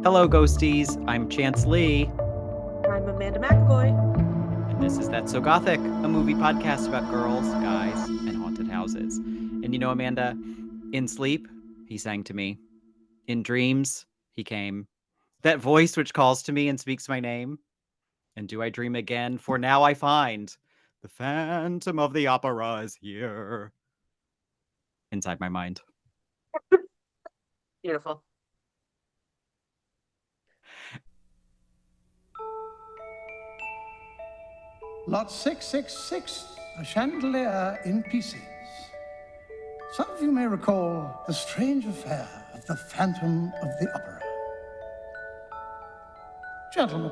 Hello, ghosties. I'm Chance Lee, I'm Amanda McAvoy. and this is That's So Gothic, a movie podcast about girls, guys, and haunted houses. And you know, Amanda, in sleep, he sang to me. In dreams, he came. That voice which calls to me and speaks my name. And do I dream again? For now I find the Phantom of the Opera is here inside my mind. Beautiful. Lot 666, a chandelier in pieces. Some of you may recall the strange affair of the Phantom of the Opera. Gentlemen.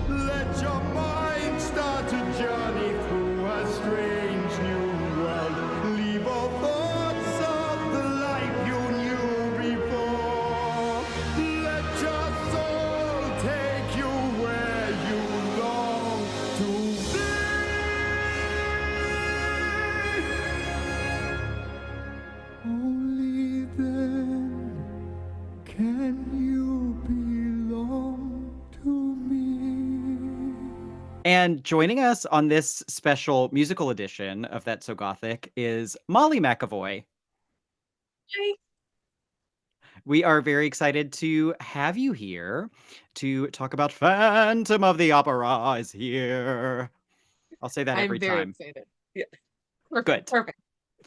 Let your mind start a journey through a strange new world. Leave all thoughts of the life you knew before. Let your soul take you where you long to be. Only then can you belong to me. And joining us on this special musical edition of That's So Gothic is Molly McAvoy. Yay. We are very excited to have you here to talk about Phantom of the Opera is here. I'll say that every I'm very time. excited. Yeah. Perfect. Good. Perfect.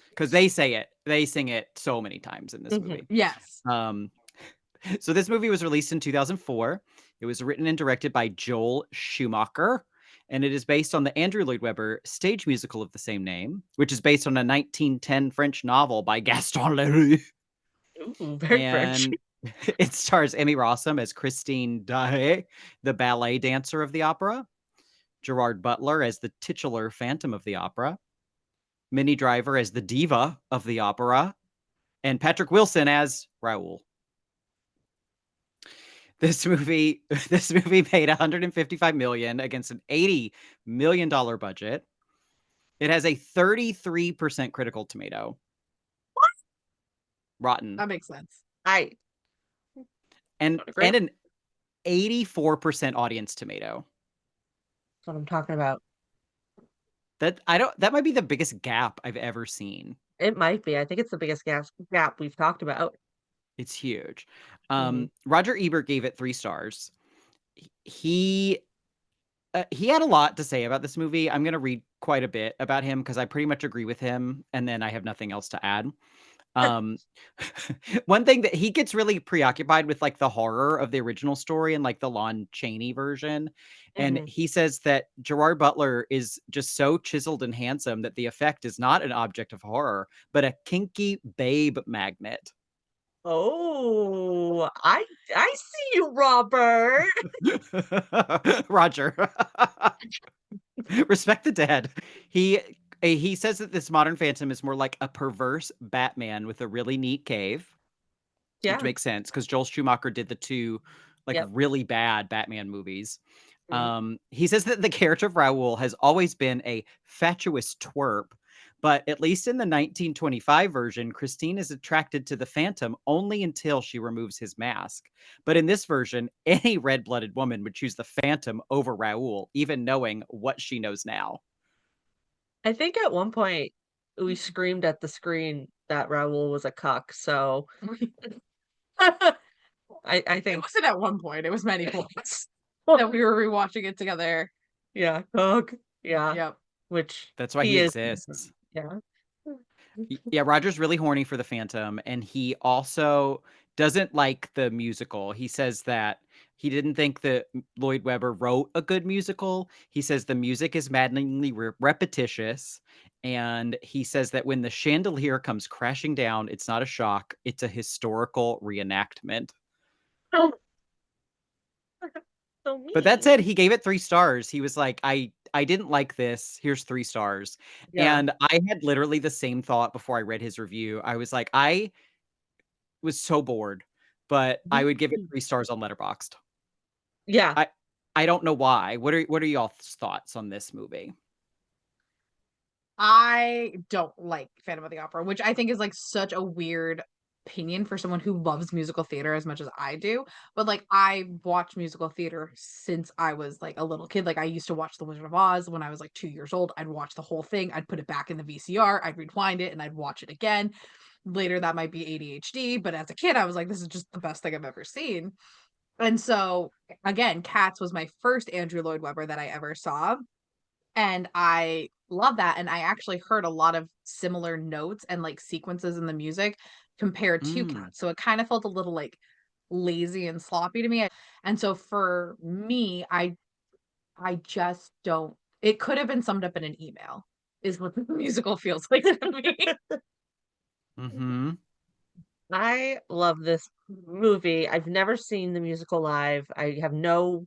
Because they say it. They sing it so many times in this Mhm. movie. Yes. So this movie was released in 2004. It was written and directed by Joel Schumacher, and it is based on the Andrew Lloyd Webber stage musical of the same name, which is based on a 1910 French novel by Gaston Leroux. Ooh, very French. And it stars Emmy Rossum as Christine Daae, the ballet dancer of the opera, Gerard Butler as the titular Phantom of the Opera, Minnie Driver as the diva of the opera, and Patrick Wilson as Raoul. This movie made 155 million against an 80 million dollar budget. It has a 33% critical tomato. What? Rotten. That makes sense. And Don't agree. an 84% audience tomato. That's what I'm talking about. That might be the biggest gap I've ever seen. It might be. I think it's the biggest gap we've talked about. It's huge. Mhm. Roger Ebert gave it 3 stars. He had a lot to say about this movie. I'm going to read quite a bit about him because I pretty much agree with him, and then I have nothing else to add. One thing that he gets really preoccupied with, like the horror of the original story and like the Lon Chaney version. And Mhm. he says that Gerard Butler is just so chiseled and handsome that the effect is not an object of horror, but a kinky babe magnet. Oh, I see you, Robert. Roger. Respect the dead. He says that this modern Phantom is more like a perverse Batman with a really neat cave, Yeah. which makes sense because Joel Schumacher did the 2 like Yep. really bad Batman movies. Mhm. He says that the character of Raoul has always been a fatuous twerp, but at least in the 1925 version, Christine is attracted to the Phantom only until she removes his mask. But in this version, any red-blooded woman would choose the Phantom over Raoul, even knowing what she knows now. I think at one point we screamed at the screen that Raoul was a cuck, so I It think wasn't at one point. It was many points that we were rewatching it together. yeah, cuck. Yeah. Yep. Which That's why he he is. exists. Yeah. Yeah, Roger's really horny for the Phantom, and he also doesn't like the musical. He says that he didn't think that Lloyd Webber wrote a good musical. He says the music is maddeningly repetitious, and he says that when the chandelier comes crashing down, it's not a shock, it's a historical reenactment. Oh, so But that mean. said, he gave it 3 stars. He was like, I didn't like this. Here's 3 stars. Yeah. And I had literally the same thought before I read his review. I was like, I was so bored, but I would give it 3 stars on Letterboxd. Yeah. I don't know why. What are y'all's thoughts on this movie? I don't like Phantom of the Opera, which I think is like such a weird opinion for someone who loves musical theater as much as I do. But like I watched musical theater since I was like a little kid. Like I used to watch The Wizard of Oz when I was like 2 years old. I'd watch the whole thing. I'd put it back in the VCR. I'd rewind it and I'd watch it again. Later that might be ADHD, but as a kid I was like, this is just the best thing I've ever seen. And so again, Cats was my first Andrew Lloyd Webber that I ever saw. And I love that. And I actually heard a lot of similar notes and like sequences in the music compared to Mm. Cats. So it kind of felt a little like lazy and sloppy to me. And so for me, I just don't, it could have been summed up in an email, is what the musical feels like to me. Mhm. I love this movie. I've never seen the musical live. I have no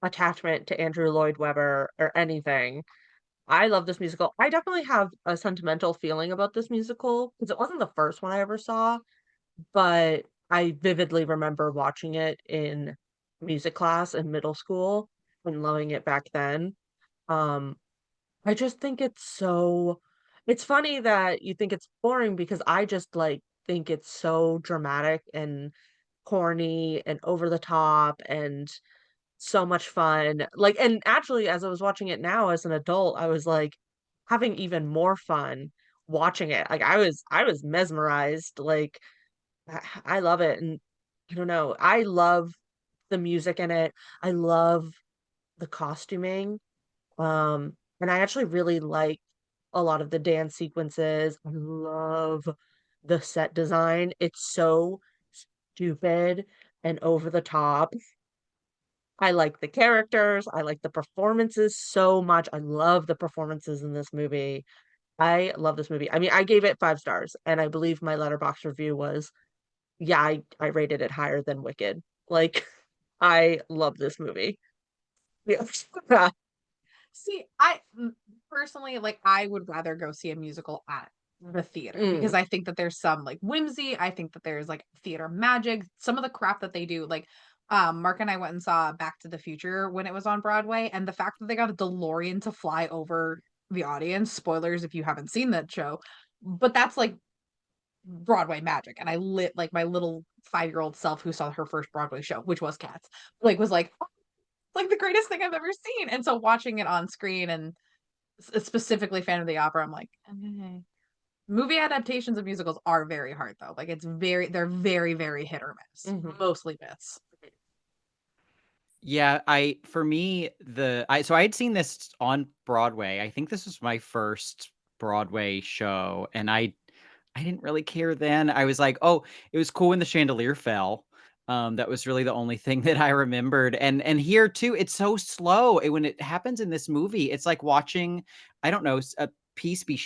attachment to Andrew Lloyd Webber or anything. I love this musical. I definitely have a sentimental feeling about this musical because it wasn't the first one I ever saw, but I vividly remember watching it in music class in middle school and loving it back then. Um, I just think it's funny that you think it's boring because I just like think it's so dramatic and corny and over the top and so much fun. Like, and actually, as I was watching it now as an adult, I was like having even more fun watching it. Like, I was mesmerized. Like, I love it, and I don't know. I love the music in it. I love the costuming. And I actually really like a lot of the dance sequences. I love the set design. It's so stupid and over the top. I like the characters, I like the performances so much. I love the performances in this movie. I love this movie. I mean, I gave it 5 stars, and I believe my letterbox review was, yeah, I rated it higher than Wicked. Like, I love this movie. Yeah. See, personally, like, I would rather go see a musical at the theater because Mm. I think that there's some like whimsy. I think that there's like theater magic. Some of the crap that they do, like, Mark and I went and saw Back to the Future when it was on Broadway, and the fact that they got a DeLorean to fly over the audience, spoilers if you haven't seen that show, but that's like Broadway magic. And I lit like my little 5-year-old self who saw her first Broadway show, which was Cats, like was like the greatest thing I've ever seen. And so watching it on screen and specifically Phantom of the Opera, I'm like, okay. Movie adaptations of musicals are very hard though. Like they're very, very hit or miss. Mhm. Mostly miss. Yeah, for me, so I had seen this on Broadway. I think this was my first Broadway show, and I didn't really care then. I was like, "Oh, it was cool when the chandelier fell." That was really the only thing that I remembered. And here too, it's so slow. When it happens in this movie, it's like watching, I don't know, a piece be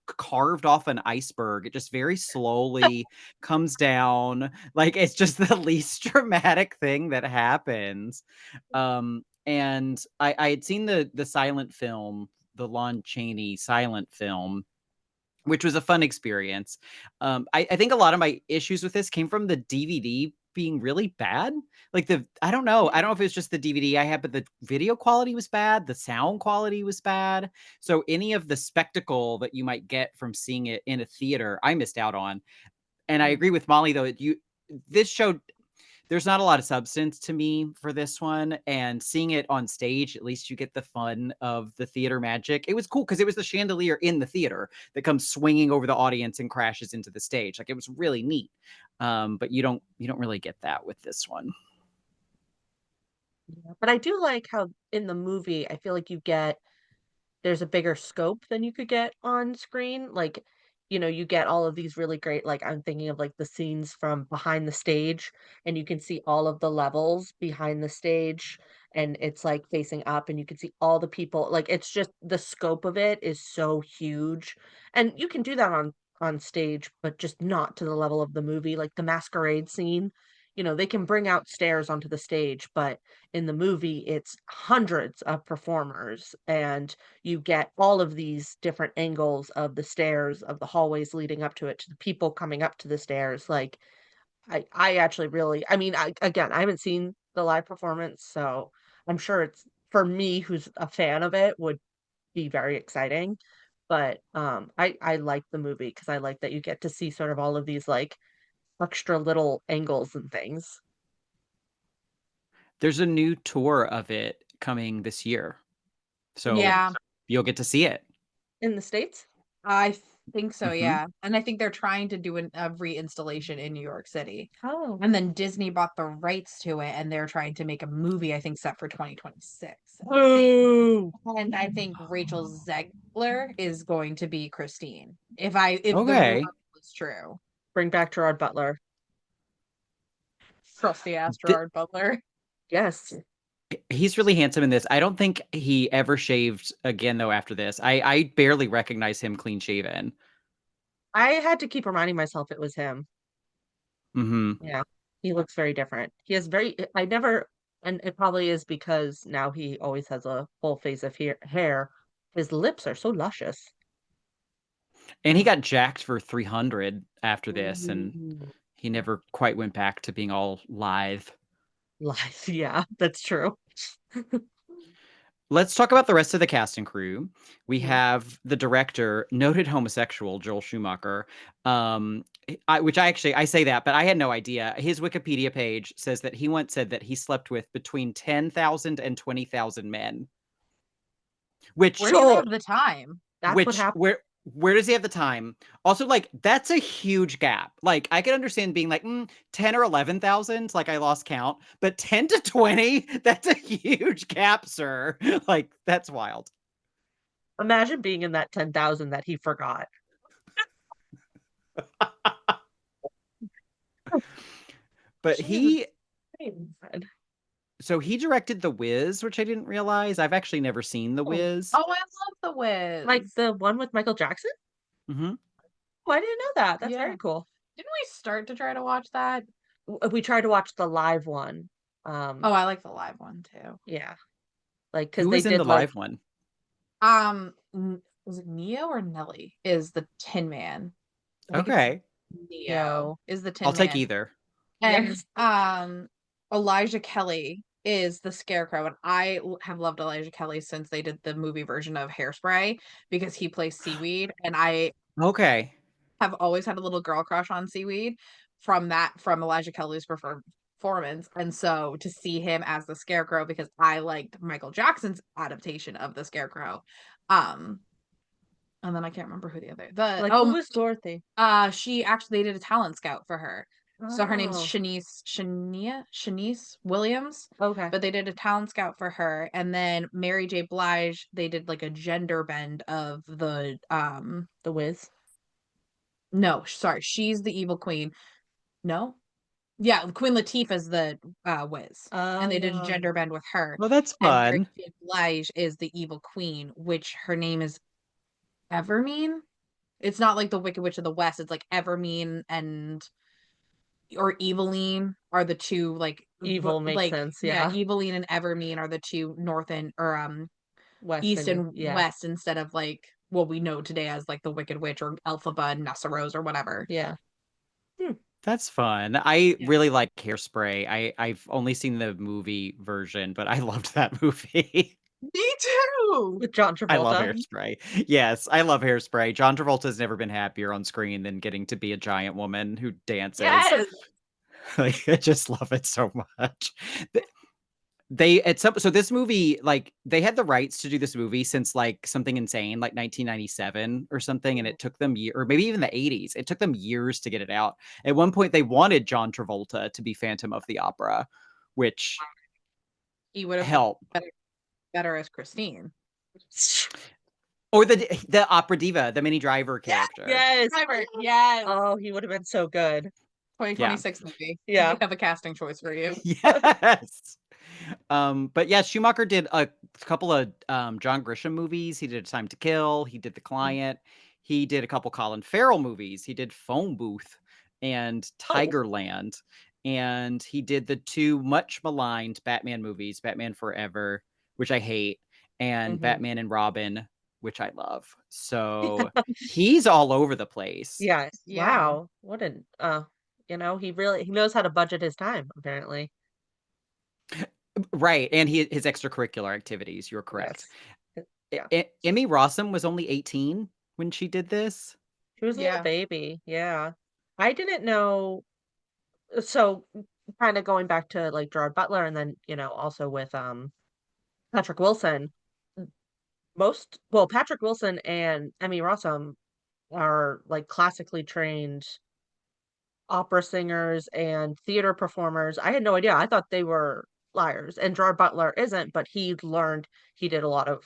carved off an iceberg. It just very slowly comes down. Like it's just the least dramatic thing that happens. And I had seen the silent film, the Lon Chaney silent film, which was a fun experience. I think a lot of my issues with this came from the DVD being really bad. Like I don't know if it was just the DVD I had, but the video quality was bad. The sound quality was bad. So any of the spectacle that you might get from seeing it in a theater, I missed out on. And I agree with Molly though. This show, there's not a lot of substance to me for this one, and seeing it on stage, at least you get the fun of the theater magic. It was cool because it was the chandelier in the theater that comes swinging over the audience and crashes into the stage. Like it was really neat. But you don't really get that with this one. But I do like how in the movie, I feel like you get there's a bigger scope than you could get on screen. Like, you get all of these really great, like, I'm thinking of like the scenes from behind the stage, and you can see all of the levels behind the stage, and it's like facing up, and you can see all the people. Like, it's just the scope of it is so huge. And you can do that on stage, but just not to the level of the movie. Like the masquerade scene, they can bring out stairs onto the stage, but in the movie, it's hundreds of performers, and you get all of these different angles of the stairs, of the hallways leading up to it, to the people coming up to the stairs. Like, I actually really, I mean, I haven't seen the live performance, so I'm sure it's, for me, who's a fan of it, would be very exciting. But I like the movie because I like that you get to see sort of all of these like extra little angles and things. There's a new tour of it coming this year. So Yeah, you'll get to see it. In the States? I think so, Mhm. yeah. And I think they're trying to do a reinstallation in New York City. Oh. And then Disney bought the rights to it, and they're trying to make a movie, I think, set for 2026. Boo! And I think Rachel Zegler is going to be Christine. If the Okay. rumor was true. Bring back Gerard Butler. Trusty ass Th- Gerard Butler. Yes. He's really handsome in this. I don't think he ever shaved again, though, after this. I barely recognize him clean shaven. I had to keep reminding myself it was him. Hmm. Yeah. He looks very different. He has very, I never, and it probably is because now he always has a full face of hair. His lips are so luscious. And he got jacked for 300 after this, and Ooh. he never quite went back to being all lithe. Lies. Yeah, that's true. Let's talk about the rest of the cast and crew. We Mhm. have the director, noted homosexual Joel Schumacher, which I say that, but I had no idea. His Wikipedia page says that he once said that he slept with between 10,000 and 20,000 men. Which Where do you have the time? That's what happened. where does he have the time? Also, like, that's a huge gap. Like, I can understand being like 10 or 11,000, like I lost count, but 10 to 20, that's a huge gap, sir. Like, that's wild. Imagine being in that 10,000 that he forgot. But Jesus. so he directed The Wiz, which I didn't realize. I've actually never seen The Wiz. Oh, I love The Wiz. Like the one with Michael Jackson? Hmm. Oh, I didn't know that. That's Yeah. very cool. Didn't we start to try to watch that? We tried to watch the live one. Oh, I like the live one too. Yeah. Like, because Who they was in did the like, live one? Was it Neo or Nelly is the Tin Man? I think it's Okay. Neo is the Tin I'll take Man. either. And Yes. Elijah Kelly is the Scarecrow, and I have loved Elijah Kelly since they did the movie version of Hairspray because he plays Seaweed, and I Okay. have always had a little girl crush on Seaweed from Elijah Kelly's performance. And so to see him as the Scarecrow, because I liked Michael Jackson's adaptation of the Scarecrow. And then I can't remember who the other Who was Dorothy? she actually, they did a talent scout for her. So her name's Oh, Shanice Williams, okay. but they did a talent scout for her. And then Mary J. Blige, they did like a gender bend of The Wiz. no, sorry, she's the evil queen. No? Yeah, Queen Latifah's the Wiz. And they did a gender bend with her. Well, that's And Mary fun. J. Blige is the evil queen, which her name is Evermean. It's not like the Wicked Witch of the West. It's like Evermean or Eveline are the two, like, Evil makes like, sense. Yeah. Eveline and Evermean are the two north and West east and yeah. west, instead of like what we know today as like the Wicked Witch or Elphaba and Nessa Rose or whatever. Yeah. That's fun. I really like Hairspray. I've only seen the movie version, but I loved that movie. Me too. With John I love Travolta. Hairspray. Yes, I love Hairspray. John Travolta's never been happier on screen than getting to be a giant woman who dances. Yes. Like, I just love it so much. So this movie, like, they had the rights to do this movie since like something insane, like 1997 or something, and it took them or maybe even the 80s. It took them years to get it out. At one point, they wanted John Travolta to be Phantom of the Opera, which He would have helped. better as Christine. Or the opera diva, the Minnie Driver character. Yes. Driver, yes. Oh, he would have been so good. 2026 movie. Yeah. We have a casting choice for you. Yes. But yeah, Schumacher did a couple of John Grisham movies. He did Time to Kill. He did The Client. He did a couple Colin Farrell movies. He did Phone Booth and Tigerland. And he did the 2 much maligned Batman movies, Batman Forever, which I hate, and Batman and Robin, which I love. So he's all over the place. Yes. Yeah. Wow. What an he knows how to budget his time, apparently. Right. And his extracurricular activities. You're correct. Yes. Yeah. Emmy Rossum was only 18 when she did this. She was a little baby. Yeah. I didn't know. So kind of going back to like Gerard Butler and then, also with Patrick Wilson. Patrick Wilson and Emmy Rossum are like classically trained opera singers and theater performers. I had no idea. I thought they were liars. And Gerard Butler isn't, but he did a lot of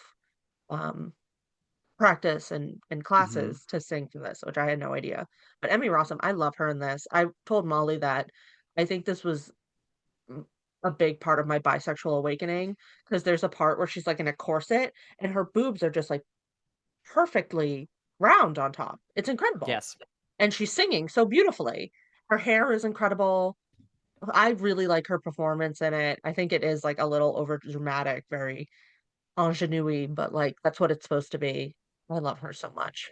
practice and classes to sing for this, which I had no idea. But Emmy Rossum, I love her in this. I told Molly that I think this was a big part of my bisexual awakening because there's a part where she's like in a corset and her boobs are just like perfectly round on top. It's incredible. Yes. And she's singing so beautifully. Her hair is incredible. I really like her performance in it. I think it is like a little over dramatic, very ingenue, but like that's what it's supposed to be. I love her so much.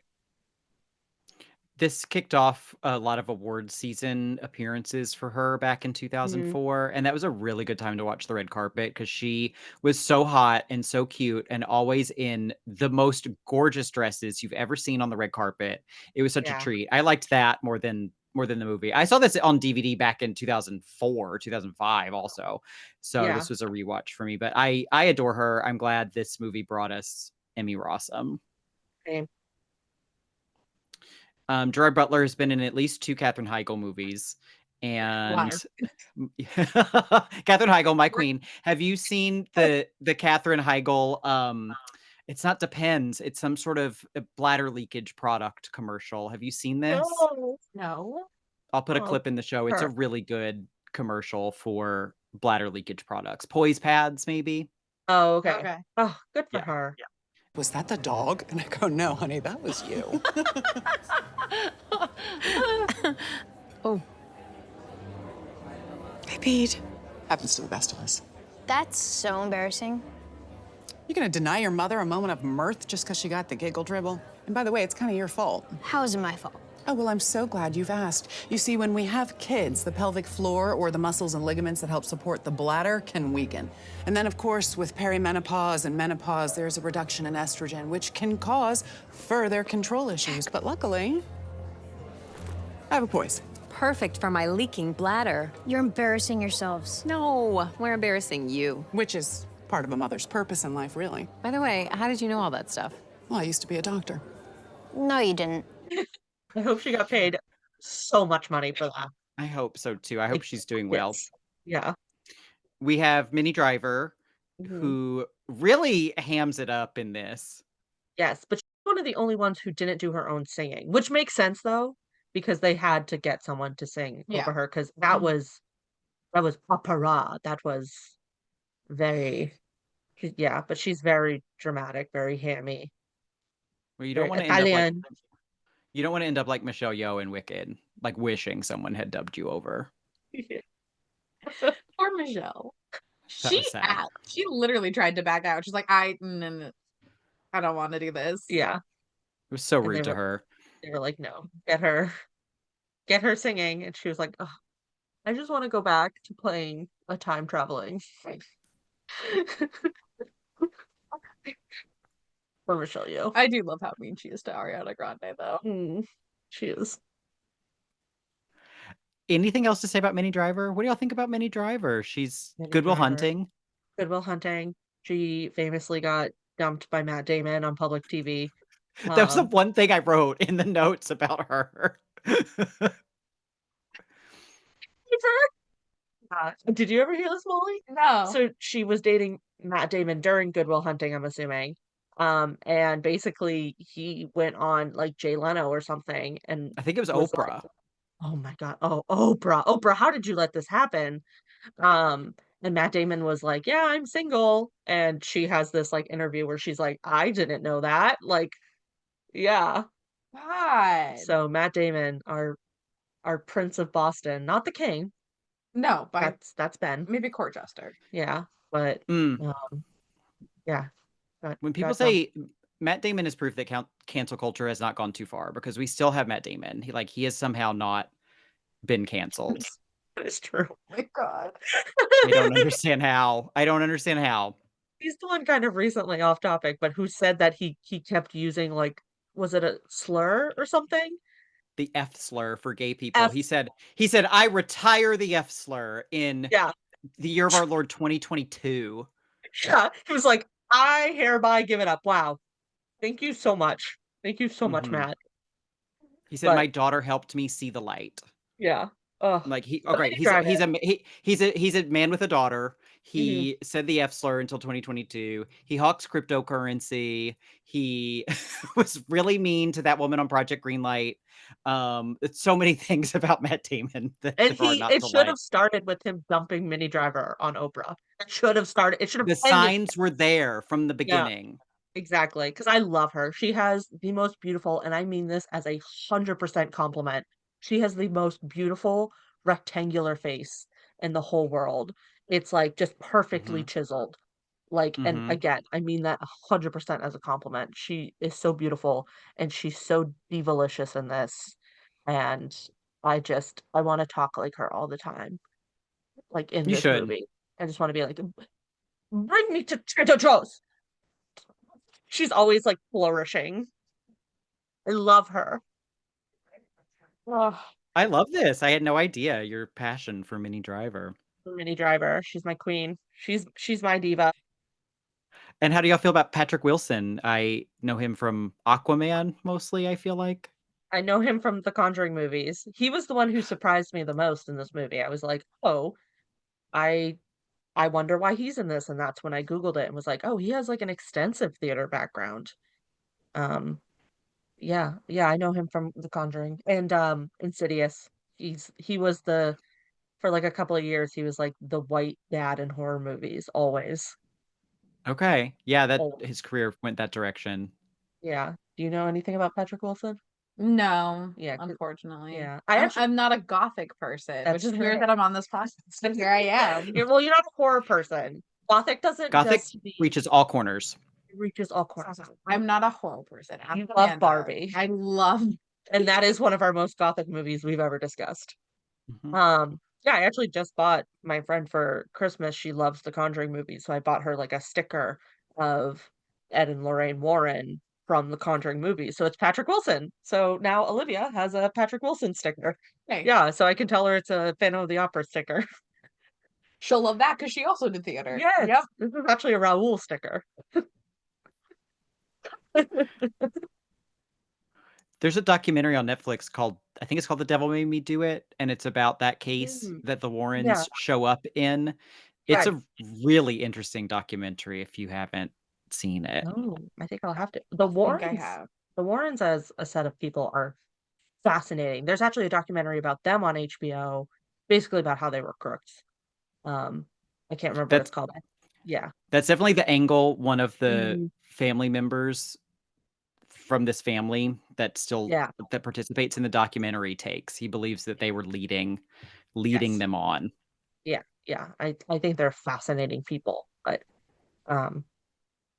This kicked off a lot of award season appearances for her back in 2004. And that was a really good time to watch the red carpet because she was so hot and so cute and always in the most gorgeous dresses you've ever seen on the red carpet. It was such a treat. I liked that more than the movie. I saw this on DVD back in 2004, 2005 also. So this was a rewatch for me. But I adore her. I'm glad this movie brought us Emmy Rossum. Same. Gerard Butler has been in at least 2 Katherine Heigl movies. And Katherine Heigl, my queen. Have you seen the Katherine Heigl it's not Depends, it's some sort of bladder leakage product commercial. Have you seen this? No. I'll put a clip in the show. It's a really good commercial for bladder leakage products. Poise pads, maybe. Oh, okay. Oh, good for her. Yeah. Was that the dog? And I go, no, honey, that was you. Oh. I peed. Happens to the best of us. That's so embarrassing. You're gonna deny your mother a moment of mirth just because she got the giggle dribble? And by the way, it's kind of your fault. How is it my fault? Oh, well, I'm so glad you've asked. You see, when we have kids, the pelvic floor or the muscles and ligaments that help support the bladder can weaken. And then, of course, with perimenopause and menopause, there's a reduction in estrogen, which can cause further control issues. But luckily, I have a poise. Perfect for my leaking bladder. You're embarrassing yourselves. No, we're embarrassing you. Which is part of a mother's purpose in life, really. By the way, how did you know all that stuff? Well, I used to be a doctor. No, you didn't. I hope she got paid so much money for that. I hope so too. I hope she's doing well. Yeah. We have Minnie Driver, who really hams it up in this. Yes, but she's one of the only ones who didn't do her own singing, which makes sense though, because they had to get someone to sing over her because that was opera. That was very, but she's very dramatic, very hammy. Well, you don't want to end up like Michelle Yeoh in Wicked, like wishing someone had dubbed you over. Poor Michelle. She literally tried to back out. She's like, I don't want to do this. Yeah. It was so rude to her. They were like, no, get her singing. And she was like, oh, I just want to go back to playing a time traveling. For Michelle Yeoh. I do love how mean she is to Ariana Grande, though. She is. Anything else to say about Minnie Driver? What do y'all think about Minnie Driver? She's Good Will Hunting. Good Will Hunting. She famously got dumped by Matt Damon on public TV. That was the one thing I wrote in the notes about her. Did you ever hear this, Molly? No. So she was dating Matt Damon during Good Will Hunting, I'm assuming. And basically he went on like Jay Leno or something and I think it was was like, Oprah. oh my God, oh, Oprah, how did you let this happen? And Matt Damon was like, yeah, I'm single. And she has this like interview where she's like, I didn't know that. Like, yeah. God. So Matt Damon, our Prince of Boston, not the king. No, but That's Ben. maybe court jester. Yeah, but Mm. yeah. When people got dumb. say Matt Damon is proof that cancel culture has not gone too far, because we still have Matt Damon. He has somehow not been canceled. That is true. Oh my God. I don't understand how. I don't understand how. He's the one kind of recently off topic, but who said that he kept using like, was it a slur or something? The F slur for gay people. F. He said, I retire the F slur in Yeah. the year of our Lord 2022. Yeah. He was like, I hereby give it up. Wow. Thank you so much. Thank you so much, Matt. He said, my daughter helped me see the light. Yeah. Like great. He's a man with a daughter. He said the F slur until 2022. He hawks cryptocurrency. He was really mean to that woman on Project Greenlight. It's so many things about Matt Damon that And are not it to should like. have started with him dumping Minnie Driver on Oprah. It should have started. It should have The signs were there from the beginning. Exactly, because I love her. She has the most beautiful, and I mean this as 100% compliment. She has the most beautiful rectangular face in the whole world. It's like just perfectly chiseled. Like, and again, I mean that 100% as a compliment. She is so beautiful and she's so divalicious in this. And I want to talk like her all the time, like in You this should. movie. I just want to be like, bring me to Trader Joe's. She's always like flourishing. I love her. Oh, I love this. I had no idea your passion for Minnie Driver. Minnie Driver. She's my queen. She's my diva. And how do y'all feel about Patrick Wilson? I know him from Aquaman mostly, I feel like. I know him from the Conjuring movies. He was the one who surprised me the most in this movie. I was like, oh, I wonder why he's in this. And that's when I Googled it and was like, oh, he has like an extensive theater background. Yeah, I know him from The Conjuring and Insidious. He was for like a couple of years, he was like the white dad in horror movies, always. Okay. Yeah, that Always. his career went that direction. Yeah. Do you know anything about Patrick Wilson? No, Yeah, unfortunately. yeah. I'm not a gothic person, which That's is fair. weird that I'm on this podcast, but here I am. Well, you're not a horror person. Gothic reaches all corners. reaches all corners. I'm not a horror person. You love Barbie. I love, And that is one of our most gothic movies we've ever discussed. Yeah, I actually just bought my friend for Christmas. She loves the Conjuring movies, so I bought her like a sticker of Ed and Lorraine Warren from the Conjuring movies. So it's Patrick Wilson. So now Olivia has a Patrick Wilson sticker. Hey. Yeah, so I can tell her it's a Phantom of the Opera sticker. She'll love that because she also did theater. Yes. Yep. This is actually a Raoul sticker. There's a documentary on Netflix called, I think it's called The Devil Made Me Do It, and it's about that case that the Warrens show up in. It's a really interesting documentary if you haven't seen it. Oh, I think I'll have to. The Warrens as a set of people are fascinating. There's actually a documentary about them on HBO, basically about how they were crooks. I can't remember what it's called. Yeah. That's definitely the angle one of the family members from this family that that participates in the documentary takes. He believes that they were leading them on. Yeah. I think they're fascinating people, but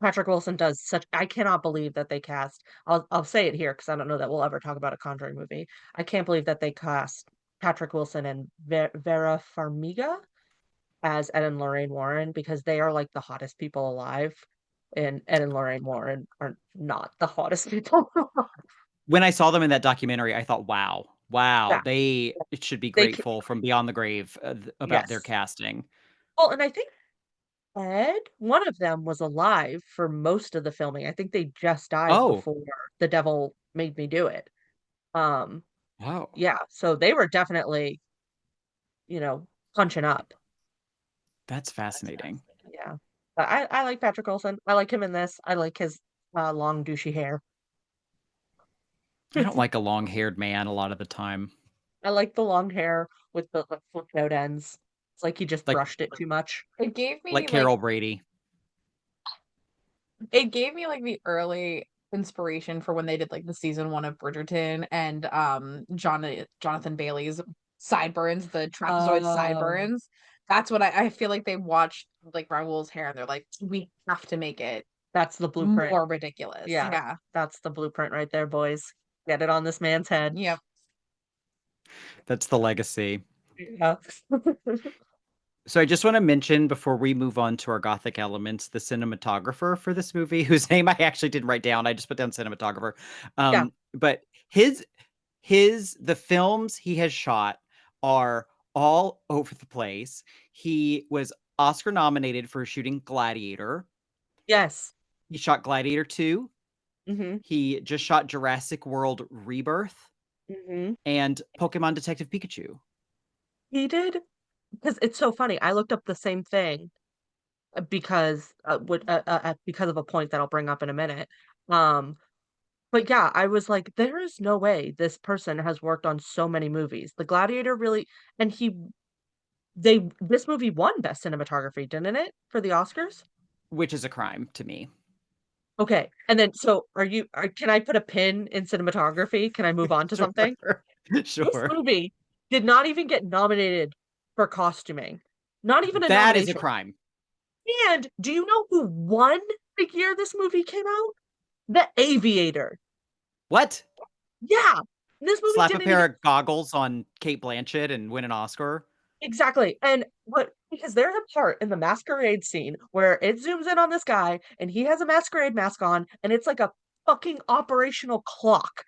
Patrick Wilson does I cannot believe that they cast, I'll say it here because I don't know that we'll ever talk about a Conjuring movie. I can't believe that they cast Patrick Wilson and Vera Farmiga as Ed and Lorraine Warren, because they are like the hottest people alive, and Ed and Lorraine Warren are not the hottest people. When I saw them in that documentary, I thought, wow, Yeah. they should be grateful from beyond the grave about their casting. Well, and I think Ed, one of them was alive for most of the filming. I think they just died before The Devil Made Me Do It. Wow. Yeah, so they were definitely, punching up. That's fascinating. Yeah. But I like Patrick Wilson. I like him in this. I like his long douchey hair. I don't like a long-haired man a lot of the time. I like the long hair with the like, flipped out ends. It's like he just Like brushed it too much. It gave me like Carol Brady. it gave me like the early inspiration for when they did like the season 1 of Bridgerton and Jonathan Bailey's sideburns, the trapezoid sideburns. That's what I feel like they watched like Raoul's hair and they're like, we have to make it That's the blueprint. more ridiculous. Yeah. That's the blueprint right there, boys. Get it on this man's head. Yep. That's the legacy. Yeah. So I just want to mention before we move on to our gothic elements, the cinematographer for this movie, whose name I actually didn't write down. I just put down cinematographer. But the films he has shot are all over the place. He was Oscar nominated for shooting Gladiator. Yes. He shot Gladiator 2. Mm-hmm. He just shot Jurassic World Rebirth Mm-hmm. and Pokemon Detective Pikachu. He did? Because it's so funny. I looked up the same thing because because of a point that I'll bring up in a minute. But yeah, I was like, there is no way this person has worked on so many movies. The Gladiator really, and this movie won Best Cinematography, didn't it, for the Oscars? Which is a crime to me. Okay, and then so can I put a pin in cinematography? Can I move on to something? Sure. This movie did not even get nominated for costuming. Not even a That nomination. is a crime. And do you know who won the year this movie came out? The Aviator. What? Yeah. This movie Slap a didn't pair even... of goggles on Kate Blanchett and win an Oscar? Exactly. And because there's a part in the masquerade scene where it zooms in on this guy and he has a masquerade mask on and it's like a fucking operational clock.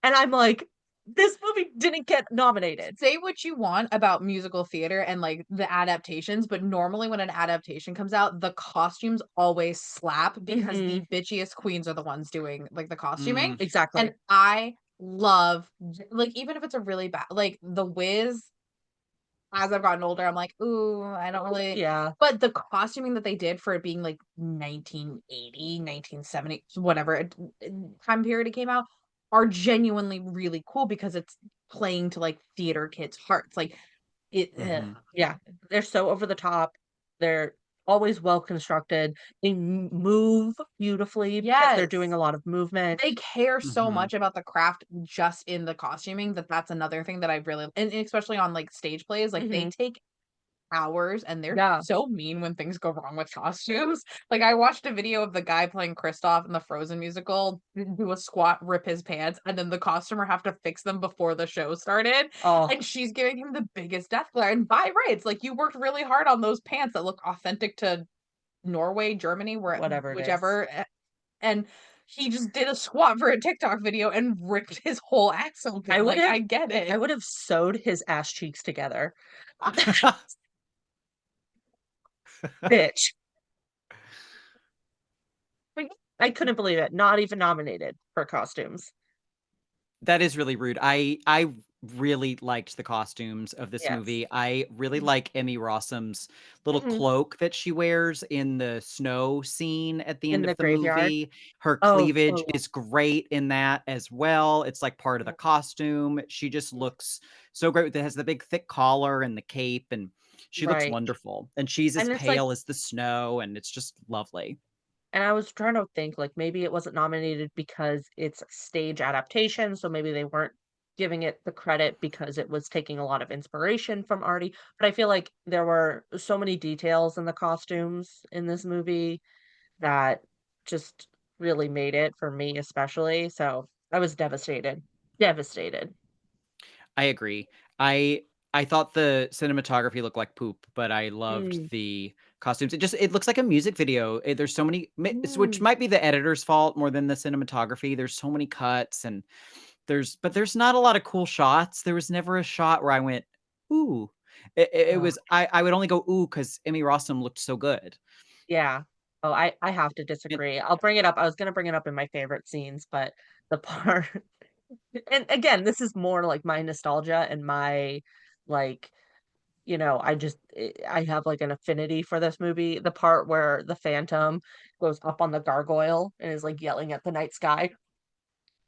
And I'm like, this movie didn't get nominated. Say what you want about musical theater and like the adaptations, but normally when an adaptation comes out, the costumes always slap because the bitchiest queens are the ones doing like the costuming. Exactly. And I love like even if it's a really bad like The Wiz. As I've gotten older, I'm like, ooh, I don't really. Yeah. But the costuming that they did for it being like 1980, 1970, whatever time period it came out, are genuinely really cool because it's playing to like theater kids' hearts. Like Yeah, they're so over the top. They're always well constructed. They move beautifully because they're doing a lot of movement. they care so much about the craft just in the costuming that's another thing that I really and especially on like stage plays, like they take hours and they're so mean when things go wrong with costumes. Like I watched a video of the guy playing Kristoff in the Frozen musical do a squat, rip his pants, and then the costumer have to fix them before the show started. And she's giving him the biggest death glare. And by rights, like you worked really hard on those pants that look authentic to Norway, Germany, whichever. And he just did a squat for a TikTok video and ripped his whole ass open. I get it. I would have sewed his ass cheeks together. Bitch. I couldn't believe it. Not even nominated for costumes. That is really rude. I really liked the costumes of this movie. I really like Emmy Rossum's little cloak that she wears in the snow scene at the end of the movie. Her cleavage is great in that as well. It's like part of the costume. She just looks so great. It has the big thick collar and the cape, and she looks wonderful. And she's as pale as the snow, and it's just lovely. And I was trying to think, like, maybe it wasn't nominated because it's stage adaptation, so maybe they weren't giving it the credit because it was taking a lot of inspiration from Artie. But I feel like there were so many details in the costumes in this movie that just really made it for me, especially. So I was devastated. Devastated. I agree. I thought the cinematography looked like poop, but I loved the costumes. It looks like a music video. There's so many, which might be the editor's fault more than the cinematography. There's so many cuts and there's not a lot of cool shots. There was never a shot where I went, ooh. It was I would only go ooh because Emmy Rossum looked so good. Yeah. Oh, I have to disagree. I'll bring it up. I was gonna bring it up in my favorite scenes, but the part and again, this is more like my nostalgia and my like I have like an affinity for this movie. The part where the Phantom goes up on the gargoyle and is like yelling at the night sky.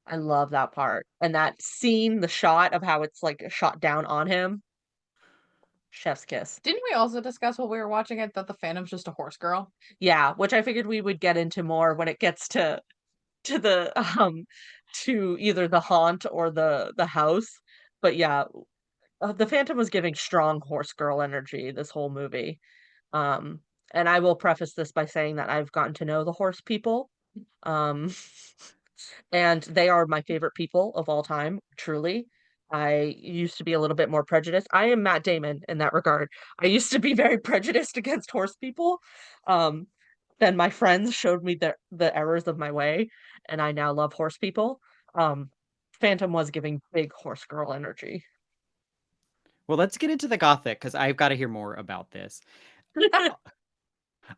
I love that part. And that scene, the shot of how it's like shot down on him, chef's kiss. Didn't we also discuss while we were watching it that the Phantom's just a horse girl? Yeah, which I figured we would get into more when it gets to the to either the haunt or the house. But yeah, the Phantom was giving strong horse girl energy this whole movie. Um, and I will preface this by saying that I've gotten to know the horse people. Um, and they are my favorite people of all time, truly. I used to be a little bit more prejudiced. I am Matt Damon in that regard. I used to be very prejudiced against horse people. Um, then my friends showed me the errors of my way, and I now love horse people. Um, Phantom was giving big horse girl energy. Well, let's get into the Gothic because I've got to hear more about this.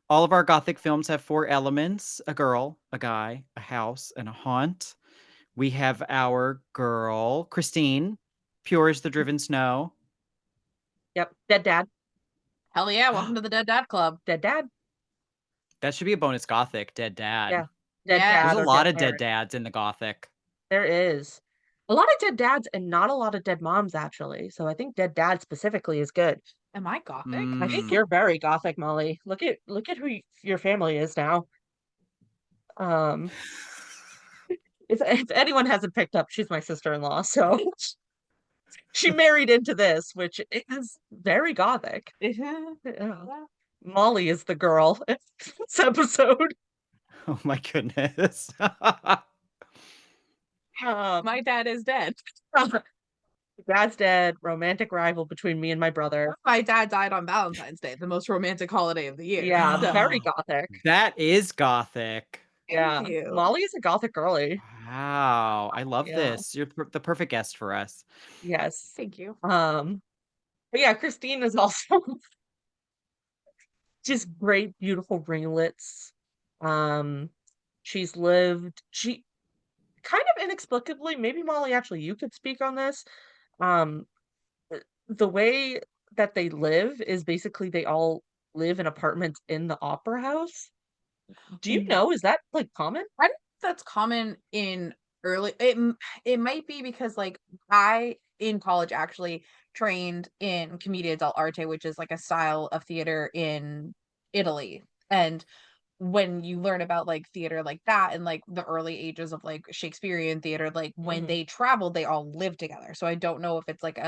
All of our Gothic films have 4 elements: a girl, a guy, a house, and a haunt. We have our girl, Christine, pure as the driven snow. Yep, dead dad, Hell yeah, welcome to the Dead Dad Club. dead dad. That should be a bonus Gothic, dead dad. Yeah, dead Yeah. There's dad a or lot dead of dead parent. dads in the Gothic. There is a lot of dead dads and not a lot of dead moms, actually. So I think dead dad specifically is good. Am I Gothic? I think Mm. you're very Gothic, Molly. Look at who your family is now. Um, if anyone hasn't picked up, she's my sister-in-law, so she married into this, which is very Gothic. Yeah. Molly is the girl in this episode. Oh my goodness. My dad is dead. Dad's dead, romantic rival between me and my brother. My dad died on Valentine's Day, the most romantic holiday of the year. Yeah, So- very Gothic. That is Gothic. Yeah, Thank you. Molly is a Gothic girly. Wow. I love Yeah. this. You're the perfect guest for us. Yes. Thank you. But yeah, Christine is also just great, beautiful ringlets. She kind of inexplicably, maybe Molly, actually, you could speak on this. Um, the way that they live is basically they all live in apartments in the opera house. Do you know, is that like common? I don't think that's common in early it might be because like I in college actually trained in commedia dell'arte, which is like a style of theater in Italy. And when you learn about like theater like that and like the early ages of like Shakespearean theater, like when Mhm. they traveled, they all live together. So I don't know if it's like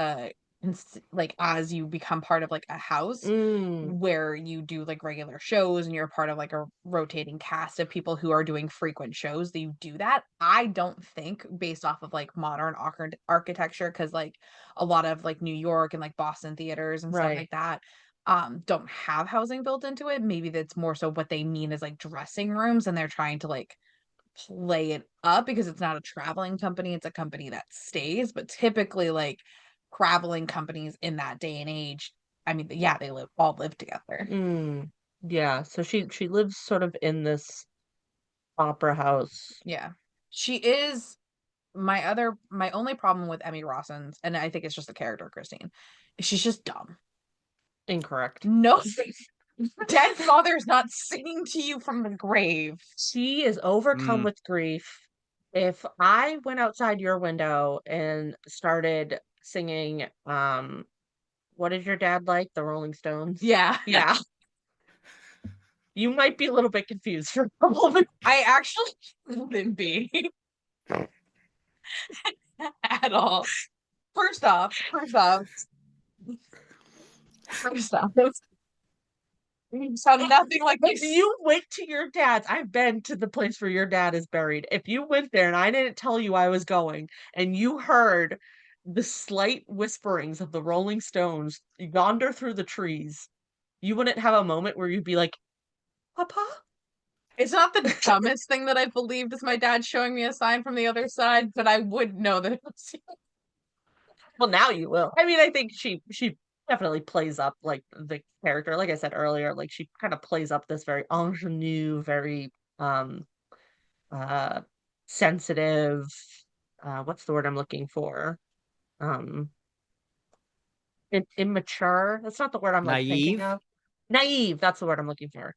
like as you become part of like a house where you do like regular shows and you're part of like a rotating cast of people who are doing frequent shows that you do that. I don't think based off of like modern architecture, because like a lot of like New York and like Boston theaters and stuff Right. like that don't have housing built into it. Maybe that's more so what they mean is like dressing rooms, and they're trying to like play it up because it's not a traveling company, it's a company that stays. But typically like traveling companies in that day and age, I mean, yeah, they all live together. Yeah, so she lives sort of in this opera house. Yeah. She is my only problem with Emmy Rossum's, and I think it's just the character Christine, is she's just dumb. Incorrect. No, dead father's not singing to you from the grave. She is overcome with grief. If I went outside your window and started singing, what is your dad like? The Rolling Stones? Yeah. Yeah. You might be a little bit confused for a moment. I actually wouldn't be at all. First off, you sound nothing like If this. you went to your dad's, I've been to the place where your dad is buried. If you went there and I didn't tell you I was going, and you heard the slight whisperings of the Rolling Stones yonder through the trees, you wouldn't have a moment where you'd be like, Papa? It's not the dumbest thing that I believed is my dad showing me a sign from the other side, but I would know that it was. Well, now you will. I mean, I think she definitely plays up like the character. Like I said earlier, like she kind of plays up this very ingenue, very uh sensitive, what's the word I'm looking for? immature. That's not the word I'm like thinking Naive? of. Naive, that's the word I'm looking for.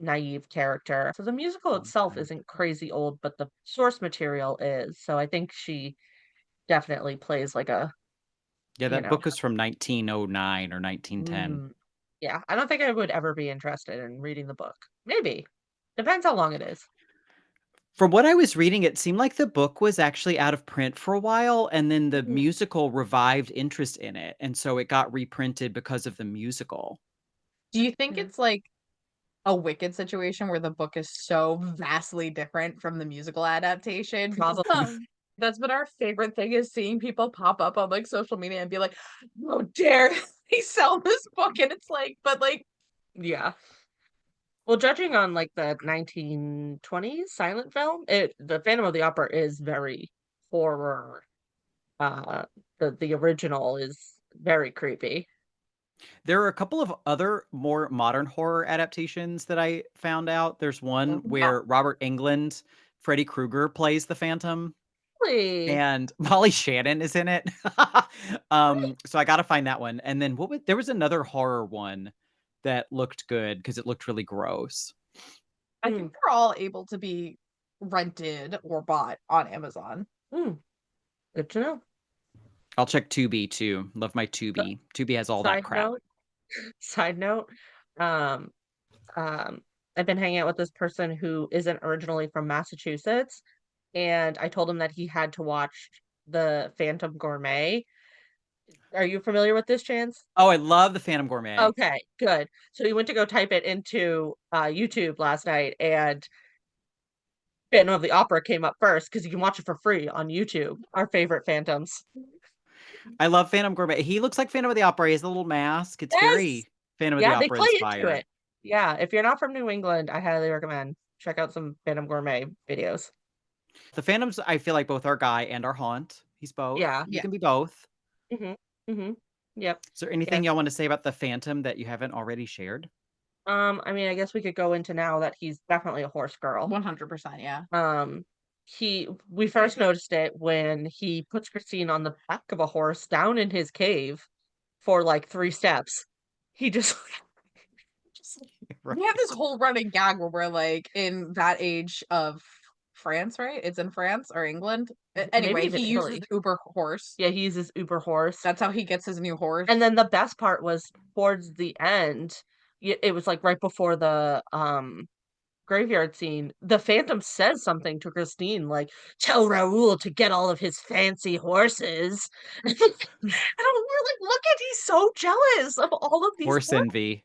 Naive character. So the musical Long itself time. isn't crazy old, but the source material is. So I think she definitely plays like a, Yeah, you that know, book was from 1909 or 1910. yeah. I don't think I would ever be interested in reading the book. Maybe. Depends how long it is. From what I was reading, it seemed like the book was actually out of print for a while, and then the Mhm. musical revived interest in it, and so it got reprinted because of the musical. Do you think Yeah. it's like a Wicked situation where the book is so vastly different from the musical adaptation? Probably. That's been our favorite thing, is seeing people pop up on like social media and be like, "Oh, dare they sell this book?" And it's like, but like, Yeah. Well, judging on like the 1920s silent film, the Phantom of the Opera is very horror. Uh, the original is very creepy. There are a couple of other more modern horror adaptations that I found out. There's one where Robert Englund, Freddy Krueger plays the Phantom, Really? and Molly Shannon is in it. So I got to find that one. And then there was another horror one that looked good because it looked really gross. I think they're all able to be rented or bought on Amazon. Good to know. I'll check Tubi too. Love my Tubi. Tubi has all that crap. Side note, um, I've been hanging out with this person who isn't originally from Massachusetts, and I told him that he had to watch the Phantom Gourmet. Are you familiar with this, Chance? Oh, I love the Phantom Gourmet. Okay, good. So he went to go type it into YouTube last night, and Phantom of the Opera came up first because you can watch it for free on YouTube. Our favorite Phantoms. I love Phantom Gourmet. He looks like Phantom of the Opera. He has a little mask. It's Yes! very Phantom of the Yeah, they Opera play into inspired. it. Yeah, if you're not from New England, I highly recommend check out some Phantom Gourmet videos. The Phantoms, I feel like both are Guy and are Haunt. He's both. Yeah. He can be both. Yep. Is there anything Yeah. y'all want to say about the Phantom that you haven't already shared? I mean, I guess we could go into now that he's definitely a horse girl. 100%, yeah. We first noticed it when he puts Christine on the back of a horse down in his cave for like 3 steps. He just Right. We have this whole running gag where we're like, in that age of France, right? It's in France or England. Anyway, even he Italy. uses Uber horse. Yeah, he uses Uber horse. That's how he gets his new horse. And then the best part was towards the end, it was like right before the graveyard scene, the Phantom says something to Christine like, "Tell Raoul to get all of his fancy horses." And we're like, look at, he's so jealous of all of these Horse envy.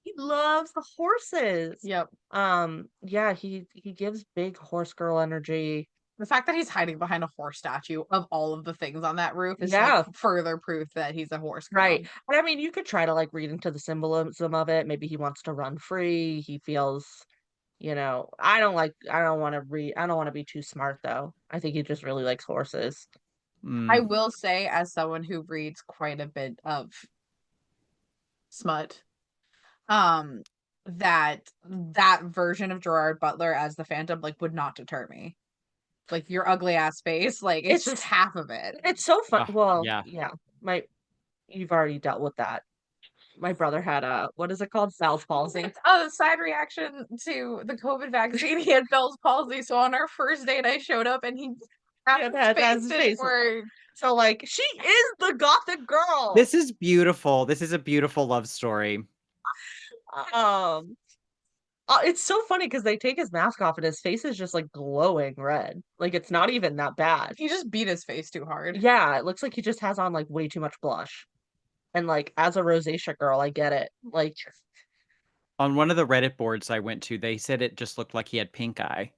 He loves the horses. Yep. Yeah, he gives big horse girl energy. The fact that he's hiding behind a horse statue of all of the things on that roof is Yeah. like further proof that he's a horse girl. Right. But I mean, you could try to like read into the symbolism of it. Maybe he wants to run free. He feels, I don't want to be too smart though. I think he just really likes horses. I will say, as someone who reads quite a bit of smut, that version of Gerard Butler as the Phantom like would not deter me. Like, your ugly ass face, like it's just half of it. It's so fun. Well, yeah. You've already dealt with that. My brother had what is it called? Bell's palsy. A side reaction to the COVID vaccine. He had Bell's palsy. So on our first date, I showed up and he had his face. So like, she is the gothic girl. This is beautiful. This is a beautiful love story. It's so funny because they take his mask off and his face is just like glowing red. Like, it's not even that bad. He just beat his face too hard. Yeah, it looks like he just has on like way too much blush. And like, as a rosacea girl, I get it. Like, on one of the Reddit boards I went to, they said it just looked like he had pink eye.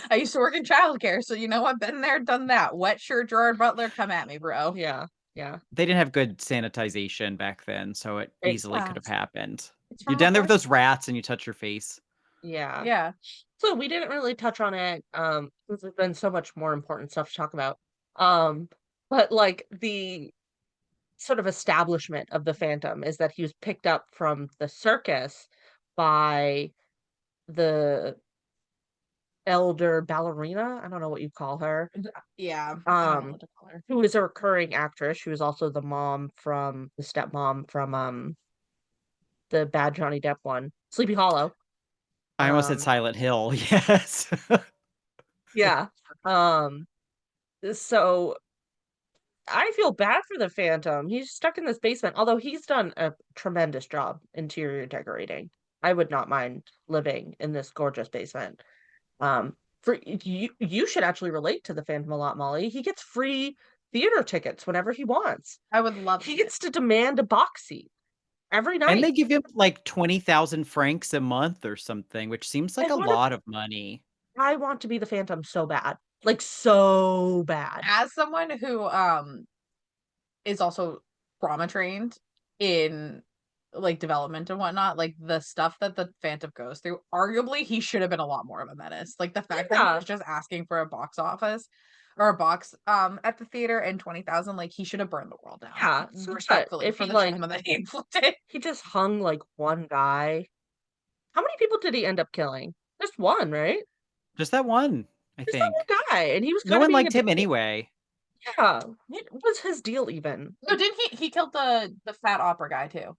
I used to work in childcare, so I've been there, done that. Wet shirt, Gerard Butler, come at me, bro. Yeah. They didn't have good sanitization back then, so it easily could have happened. You're from down a there with those rats and you touch your face. Yeah. So we didn't really touch on it, because there's been so much more important stuff to talk about. But like the sort of establishment of the Phantom is that he was picked up from the circus by the elder ballerina. I don't know what you call her. Yeah. I don't know what to call her. Who is a recurring actress. She was also the stepmom from the bad Johnny Depp one, Sleepy Hollow. I almost said Silent Hill. Yes. Yeah. So I feel bad for the Phantom. He's stuck in this basement, although he's done a tremendous job interior decorating. I would not mind living in this gorgeous basement. For you should actually relate to the Phantom a lot, Molly. He gets free theater tickets whenever he wants. I would love He it. gets to demand a box seat every And they night. give him like 20,000 francs a month or something, which seems like a lot of money. I want to be the Phantom so bad. Like so bad. As someone who is also trauma trained in like development and whatnot, like the stuff that the Phantom goes through, arguably he should have been a lot more of a menace. Like the fact that he was just asking for a box office or a box at the theater and 20,000, like he should have burned the world down. Yeah, respectfully if for he, the like- trauma that he inflicted. He just hung like one guy. How many people did he end up killing? Just one, right? Just that one, I Just that think. one guy, and he was No kinda one being liked a him dick. anyway. Yeah. What was his deal even? No, didn't he killed the fat opera guy too?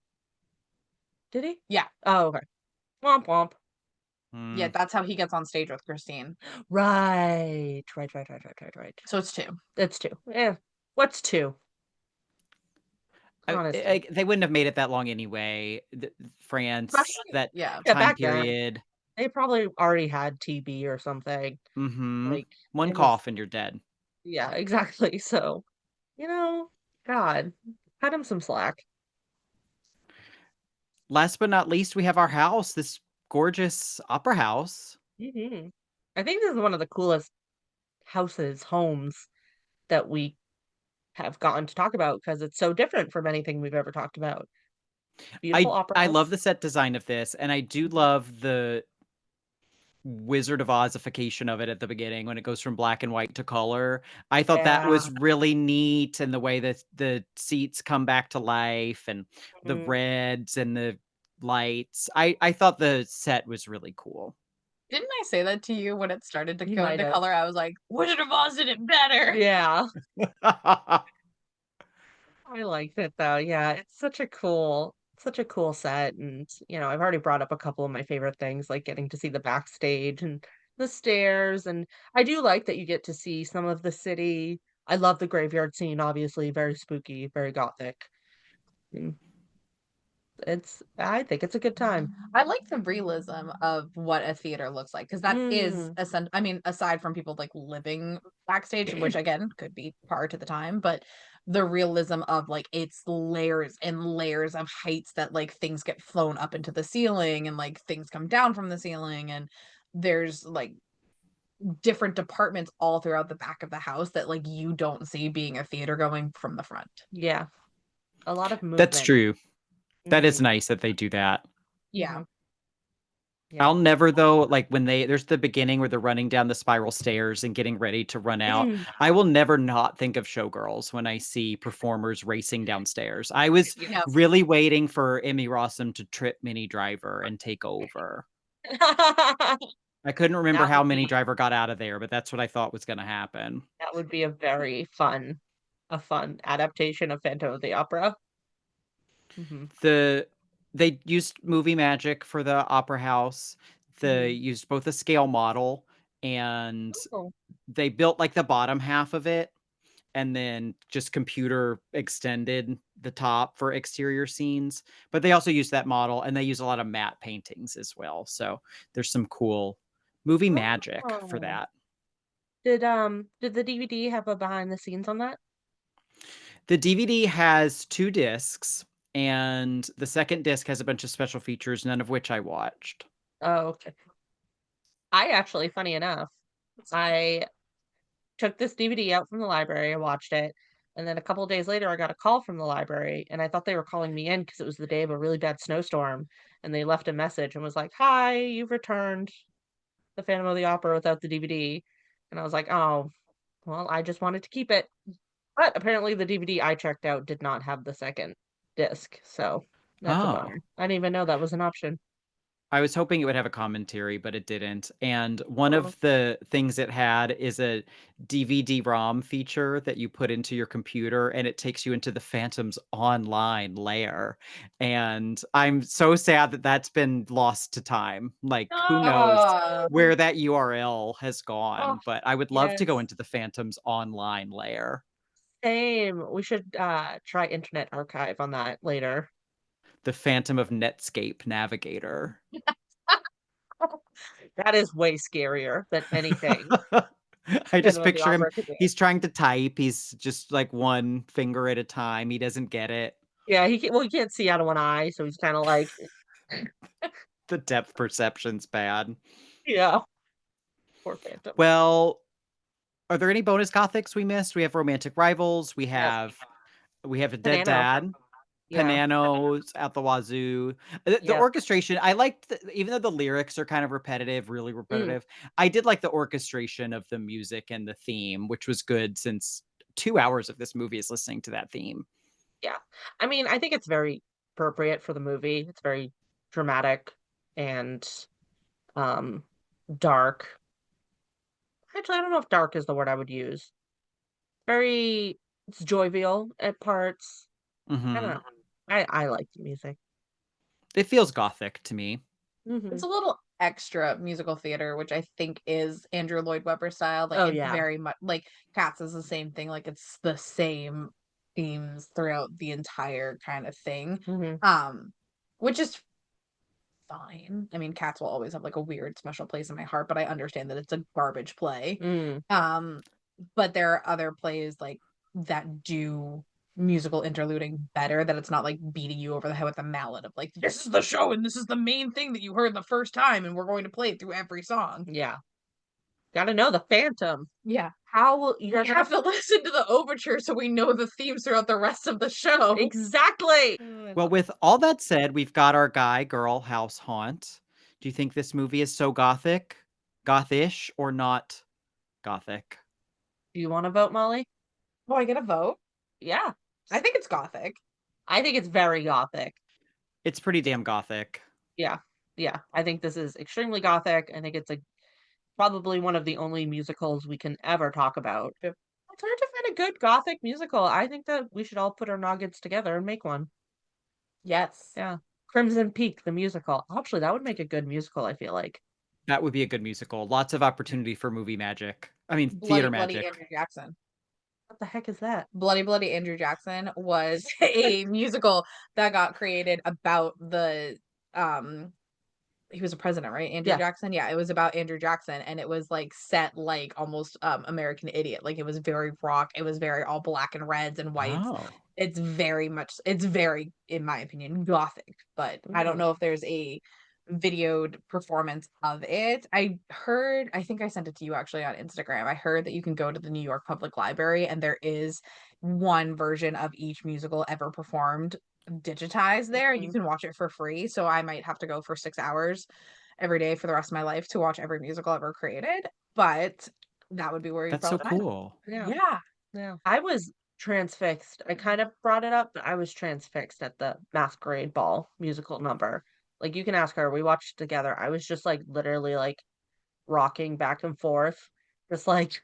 Did he? Yeah. Oh, okay. Womp womp. Yeah, that's how he gets on stage with Christine. Right. So it's 2. It's 2. Yeah. What's 2? Honestly. They wouldn't have made it that long anyway. France, that Yeah. Yeah, time back then. period. They probably already had TB or something. Like One it was- cough and you're dead. Yeah, exactly. So, God, cut him some slack. Last but not least, we have our house, this gorgeous opera house. Mhm. I think this is one of the coolest homes that we have gotten to talk about because it's so different from anything we've ever talked about. Beautiful opera I house. love the set design of this, and I do love the Wizard of Ozification of it at the beginning when it goes from black and white to color. I thought that was really neat, and the way that the seats come back to life and the reds and the lights. I thought the set was really cool. Didn't I say that to you when it started to You go might into have. color? I was like, Wizard of Oz did it better. Yeah. I liked it though. Yeah, it's such a cool set. And, I've already brought up a couple of my favorite things, like getting to see the backstage and the stairs. And I do like that you get to see some of the city. I love the graveyard scene, obviously, very spooky, very gothic. I think it's a good time. I like the realism of what a theater looks like because that is I mean, aside from people like living backstage, which again could be prior to the time, but the realism of like it's layers and layers of heights that like things get flown up into the ceiling and like things come down from the ceiling and there's like different departments all throughout the back of the house that like you don't see being a theater going from the front. Yeah. A lot of movement. That's true. That is nice that they do that. Yeah. I'll never though, like when there's the beginning where they're running down the spiral stairs and getting ready to run out. I will never not think of Showgirls when I see performers racing downstairs. I was really waiting for Emmy Rossum to trip Minnie Driver and take over. I couldn't remember how Minnie Driver got out of there, but that's what I thought was going to happen. That would be a very fun adaptation of Phantom of the Opera. They used movie magic for the opera house. They used both a scale model and they built like the bottom half of it and then just computer extended the top for exterior scenes. But they also used that model and they use a lot of matte paintings as well. So there's some cool movie magic for that. Did the DVD have a behind the scenes on that? The DVD has 2 discs. And the second disc has a bunch of special features, none of which I watched. Oh, okay. I actually, funny enough, I took this DVD out from the library, I watched it, and then a couple of days later, I got a call from the library, and I thought they were calling me in because it was the day of a really bad snowstorm, and they left a message and was like, "Hi, you've returned the Phantom of the Opera without the DVD." And I was like, "Oh, well, I just wanted to keep it." But apparently the DVD I checked out did not have the second disc, so that's a bummer. I didn't even know that was an option. I was hoping it would have a commentary, but it didn't. And one Oh. of the things it had is a DVD-ROM feature that you put into your computer, and it takes you into the Phantom's online lair. And I'm so sad that that's been lost to time. Like, who knows Oh, where that URL has oh, gone, but I would love to go yes. into the Phantom's online lair. Same. We should try Internet Archive on that later. The Phantom of Netscape Navigator. That is way scarier than anything I just Phantom of the picture him. Opera could be. He's trying to type. He's just like one finger at a time. He doesn't get it. Yeah, he can't see out of one eye, so he's kind of like, The depth perception's bad. yeah, poor Phantom. Well, are there any bonus gothics we missed? We have romantic rivals. We Yes. have a dead Panano. dad. Yeah. Pananos at the wazoo. The Yep. orchestration, I liked, even though the lyrics are kind of repetitive, really repetitive, I did like the orchestration of the music and the theme, which was good since 2 hours of this movie is listening to that theme. Yeah. I mean, I think it's very appropriate for the movie. It's very dramatic and um dark. Actually, I don't know if dark is the word I would use. It's jovial at parts. I don't Mhm. know. I like the music. It feels gothic to me. Mhm. It's a little extra musical theater, which I think is Andrew Lloyd Webber style. Like Oh, it's yeah. very much like Cats is the same thing. Like it's the same themes throughout the entire kind of thing. Mhm. Which is fine. I mean, Cats will always have like a weird special place in my heart, but I understand that it's a garbage play. Mm. But there are other plays like that do musical interluding better, that it's not like beating you over the head with a mallet of like, this is the show and this is the main thing that you heard the first time and we're going to play it through every song. Yeah. Gotta know the Phantom. Yeah. How will you You guys have to listen to the overture so we know the themes throughout the rest of the show. Exactly. Well, with all that said, we've got our guy girl house haunt. Do you think this movie is so gothic, gothish, or not gothic? Do you want to vote, Molly? Oh, I get a vote? Yeah. I think it's gothic. I think it's very gothic. It's pretty damn gothic. Yeah. Yeah. I think this is extremely gothic. I think it's probably one of the only musicals we can ever talk about. Yep. It's hard to find a good gothic musical. I think that we should all put our noggins together and make one. Yes. Yeah. Crimson Peak, the musical. Actually, that would make a good musical, I feel like. That would be a good musical. Lots of opportunity for movie magic. I mean, Bloody theater Bloody magic. Andrew Jackson. What the heck is that? Bloody Bloody Andrew Jackson was a musical that got created about the he was a president, right? Andrew Yeah. Jackson. Yeah, it was about Andrew Jackson, and it was like set like almost American Idiot. Like it was very rock. It was very all black and reds and whites. Oh. It's very, in my opinion, gothic. But I don't know if there's a videoed performance of it. I think I sent it to you actually on Instagram. I heard that you can go to the New York Public Library and there is one version of each musical ever performed digitized there. You can watch it for free. So I might have to go for 6 hours every day for the rest of my life to watch every musical ever created. But that would be where you That's so probably cool. Yeah. I was transfixed. I kind of brought it up, but I was transfixed at the Masquerade Ball musical number. Like you can ask her, we watched it together. I was just like literally like rocking back and forth, just like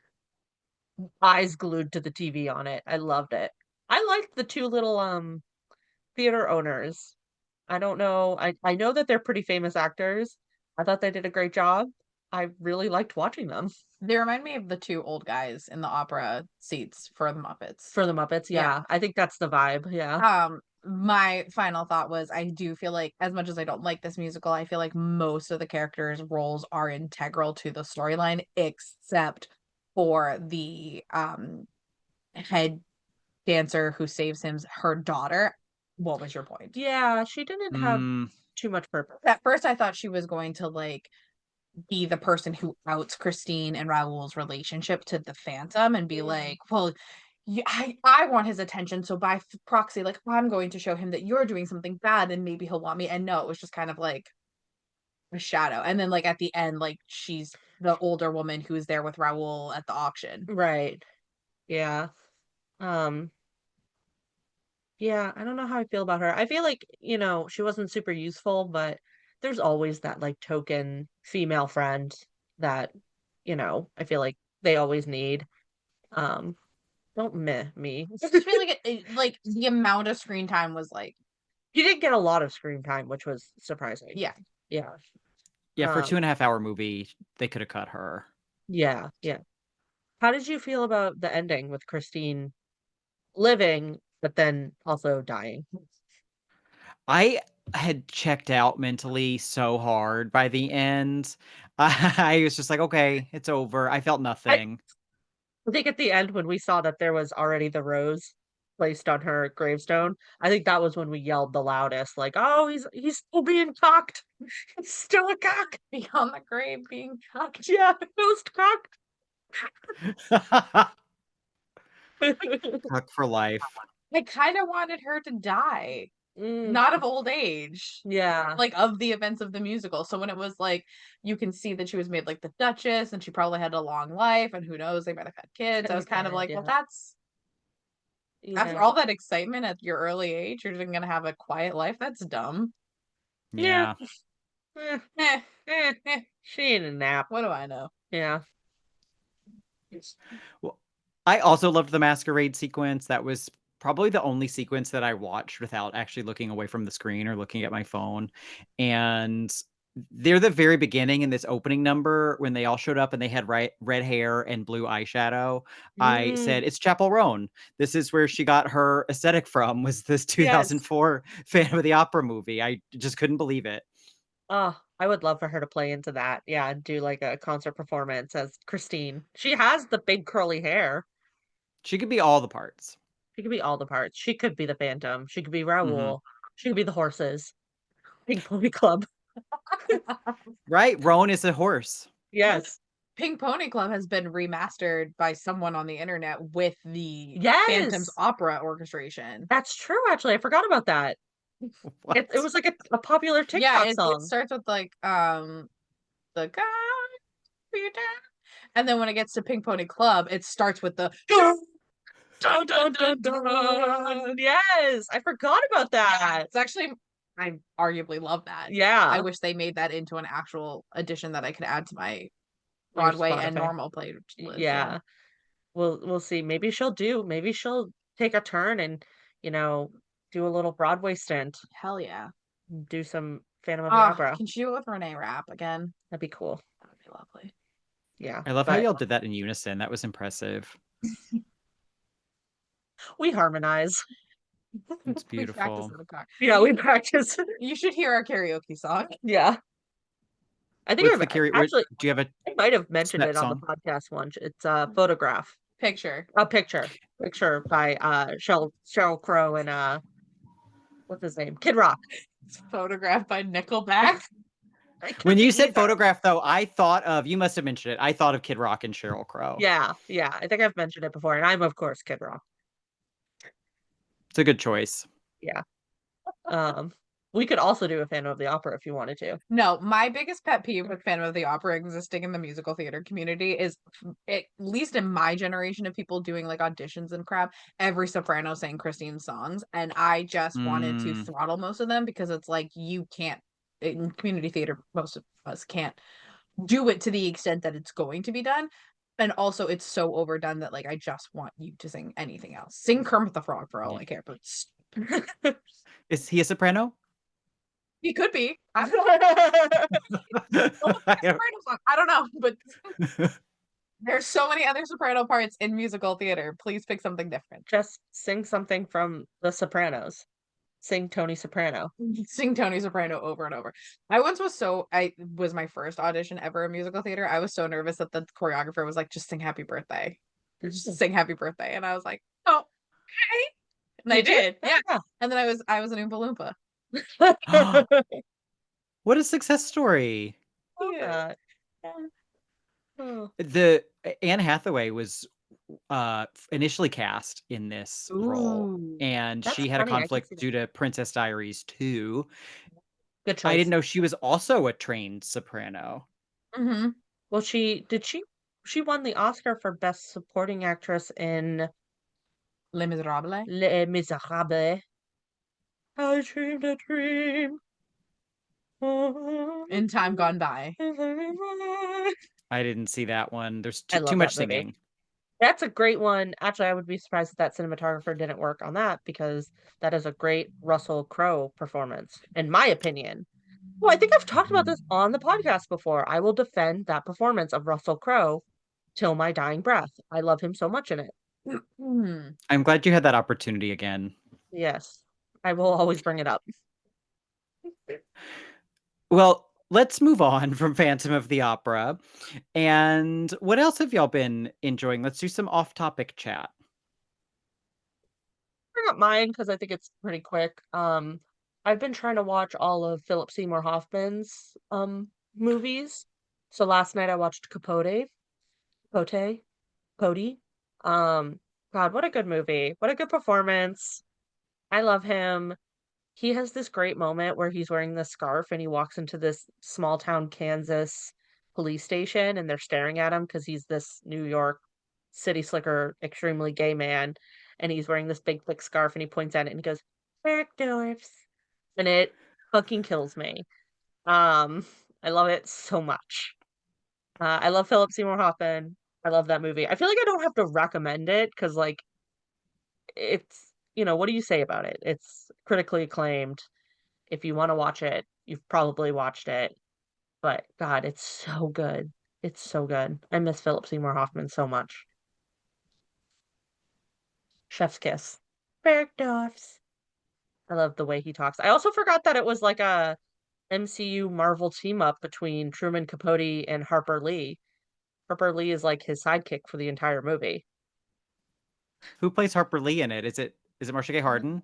eyes glued to the TV on it. I loved it. I liked the two little theater owners. I don't know. I know that they're pretty famous actors. I thought they did a great job. I really liked watching them. They remind me of the two old guys in the opera seats for the Muppets. For the Muppets, yeah. I think that's the vibe, yeah. My final thought was I do feel like, as much as I don't like this musical, I feel like most of the characters' roles are integral to the storyline, except for the head dancer who saves her daughter. What was your point? Yeah, she didn't have too much purpose. At first I thought she was going to like be the person who outs Christine and Raoul's relationship to the Phantom and be like, well, yeah, I want his attention, so by proxy, like I'm going to show him that you're doing something bad and maybe he'll want me. And no, it was just kind of like a shadow. And then like at the end, like she's the older woman who is there with Raoul at the auction. Right. Yeah. Yeah, I don't know how I feel about her. I feel like, she wasn't super useful, but there's always that like token female friend that, I feel like they always need. Um, don't meh me. I just feel like like the amount of screen time was like, You didn't get a lot of screen time, which was surprising. yeah. Yeah. Yeah, for a Um, 2.5 hour movie, they could have cut her. yeah, yeah. How did you feel about the ending with Christine living, but then also dying? I had checked out mentally so hard by the end. I was just like, okay, it's over. I felt nothing. I think at the end when we saw that there was already the rose placed on her gravestone, I think that was when we yelled the loudest, like, "Oh, he's still being cocked. He's still a cock." Beyond the grave being cocked. Yeah, it was cocked. Fuck for life. I kind of wanted her to die, Mm, not of old age. yeah. Like of the events of the musical. So when it was like you can see that she was made like the Duchess and she probably had a long life and who knows, they might have had kids. I was kind of like, well, that's after Yeah. all that excitement at your early age, you're just gonna have a quiet life. That's dumb. Yeah. Eh, Eh, she needed a nap. what do I know? Yeah. Well, I also loved the masquerade sequence. That was probably the only sequence that I watched without actually looking away from the screen or looking at my phone. And they're the very beginning in this opening number when they all showed up and they had red hair and blue eyeshadow. I said, Mm, it's Chapel Roan. This is where she got her aesthetic from, was this yes. 2004 Phantom of the Opera movie. I just couldn't believe it. Oh, I would love for her to play into that. Yeah, and do like a concert performance as Christine. She has the big curly hair. She could be all the parts. She could be all the parts. She could be the Phantom. She could be Mhm. Raoul. She could be the horses. Pink Pony Club. Right? Roan is a horse. Yes. Pink Pony Club has been remastered by someone on the internet with the Yes. Phantom's Opera orchestration. That's true, actually. I forgot about that. What? It was like a popular TikTok Yeah, it song. starts with like the guy and then when it gets to Pink Pony Club, it starts with the Dun, dun, dun, dun. Yes, I forgot about that. It's actually I arguably love that. Yeah. I wish they made that into an actual edition that I could add to my Broadway and Spotify. normal playlist. Yeah. We'll see. Maybe she'll take a turn and, do a little Broadway stint. Hell yeah. Do some Phantom of the Opera. Can she do it with Renee Rapp again? That'd be cool. That would be lovely. Yeah. I love how but y'all did that in unison. That was impressive. we harmonize. It's We practice beautiful. in the car. Yeah, we practice. You should hear our karaoke song. Yeah. I think What's the actually do you have a I might have mentioned step it on the song? podcast once. It's a photograph. Picture. A picture by Sheryl Crow and what's his name? Kid Rock. It's photographed by Nickelback. When you said photograph, though, I thought of, you must have mentioned it, I thought of Kid Rock and Sheryl Crow. Yeah, I think I've mentioned it before, and I'm of course Kid Rock. It's a good choice. Yeah. We could also do a Phantom of the Opera if you wanted to. No, my biggest pet peeve with Phantom of the Opera existing in the musical theater community is, at least in my generation of people doing like auditions and crap, every soprano sang Christine's songs, and I just wanted to throttle most of them because it's like you can't in community theater, most of us can't do it to the extent that it's going to be done. And also it's so overdone that like I just want you to sing anything else. Sing Kermit the Frog for all I care, but Is he a soprano? he could be. I don't know, but there's so many other soprano parts in musical theater. Please pick something different. Just sing something from The Sopranos. Sing Tony Soprano. Sing Tony Soprano over and over. I was my first audition ever in musical theater. I was so nervous that the choreographer was like, just sing Happy Birthday. Just sing Happy Birthday. And I was like, oh, okay. And I did. Yeah. And then I was an Oompa Loompa. What a success story. Yeah. The Anne Hathaway was initially cast in this role, and that's she had a funny, I can conflict see that. due to Princess Diaries 2. Good choice. I didn't know she was also a trained soprano. Mm-hmm. Well, she won the Oscar for Best Supporting Actress in Les Miserables. Les Miserables. I dreamed a dream. In Time Gone By. I didn't see that one. There's I too love much that movie. singing. That's a great one. Actually, I would be surprised if that cinematographer didn't work on that because that is a great Russell Crowe performance, in my opinion. Well, I think I've talked about this on the podcast before. I will defend that performance of Russell Crowe till my dying breath. I love him so much in it. I'm glad you had that opportunity again. Yes, I will always bring it up. Well, let's move on from Phantom of the Opera. And what else have y'all been enjoying? Let's do some off-topic chat. Bring up mine because I think it's pretty quick. I've been trying to watch all of Philip Seymour Hoffman's movies. So last night I watched Capote. God, what a good movie. What a good performance. I love him. He has this great moment where he's wearing this scarf and he walks into this small town Kansas police station and they're staring at him because he's this New York city slicker, extremely gay man. And he's wearing this big thick scarf and he points at it and he goes, Bergdorf's. And it fucking kills me. I love it so much. I love Philip Seymour Hoffman. I love that movie. I feel like I don't have to recommend it because, like, it's, what do you say about it? It's critically acclaimed. If you want to watch it, you've probably watched it. But God, it's so good. It's so good. I miss Philip Seymour Hoffman so much. Chef's kiss. Bergdorf's. I love the way he talks. I also forgot that it was like a MCU Marvel team up between Truman Capote and Harper Lee. Harper Lee is like his sidekick for the entire movie. Who plays Harper Lee in it? Is it Marcia Gay Harden?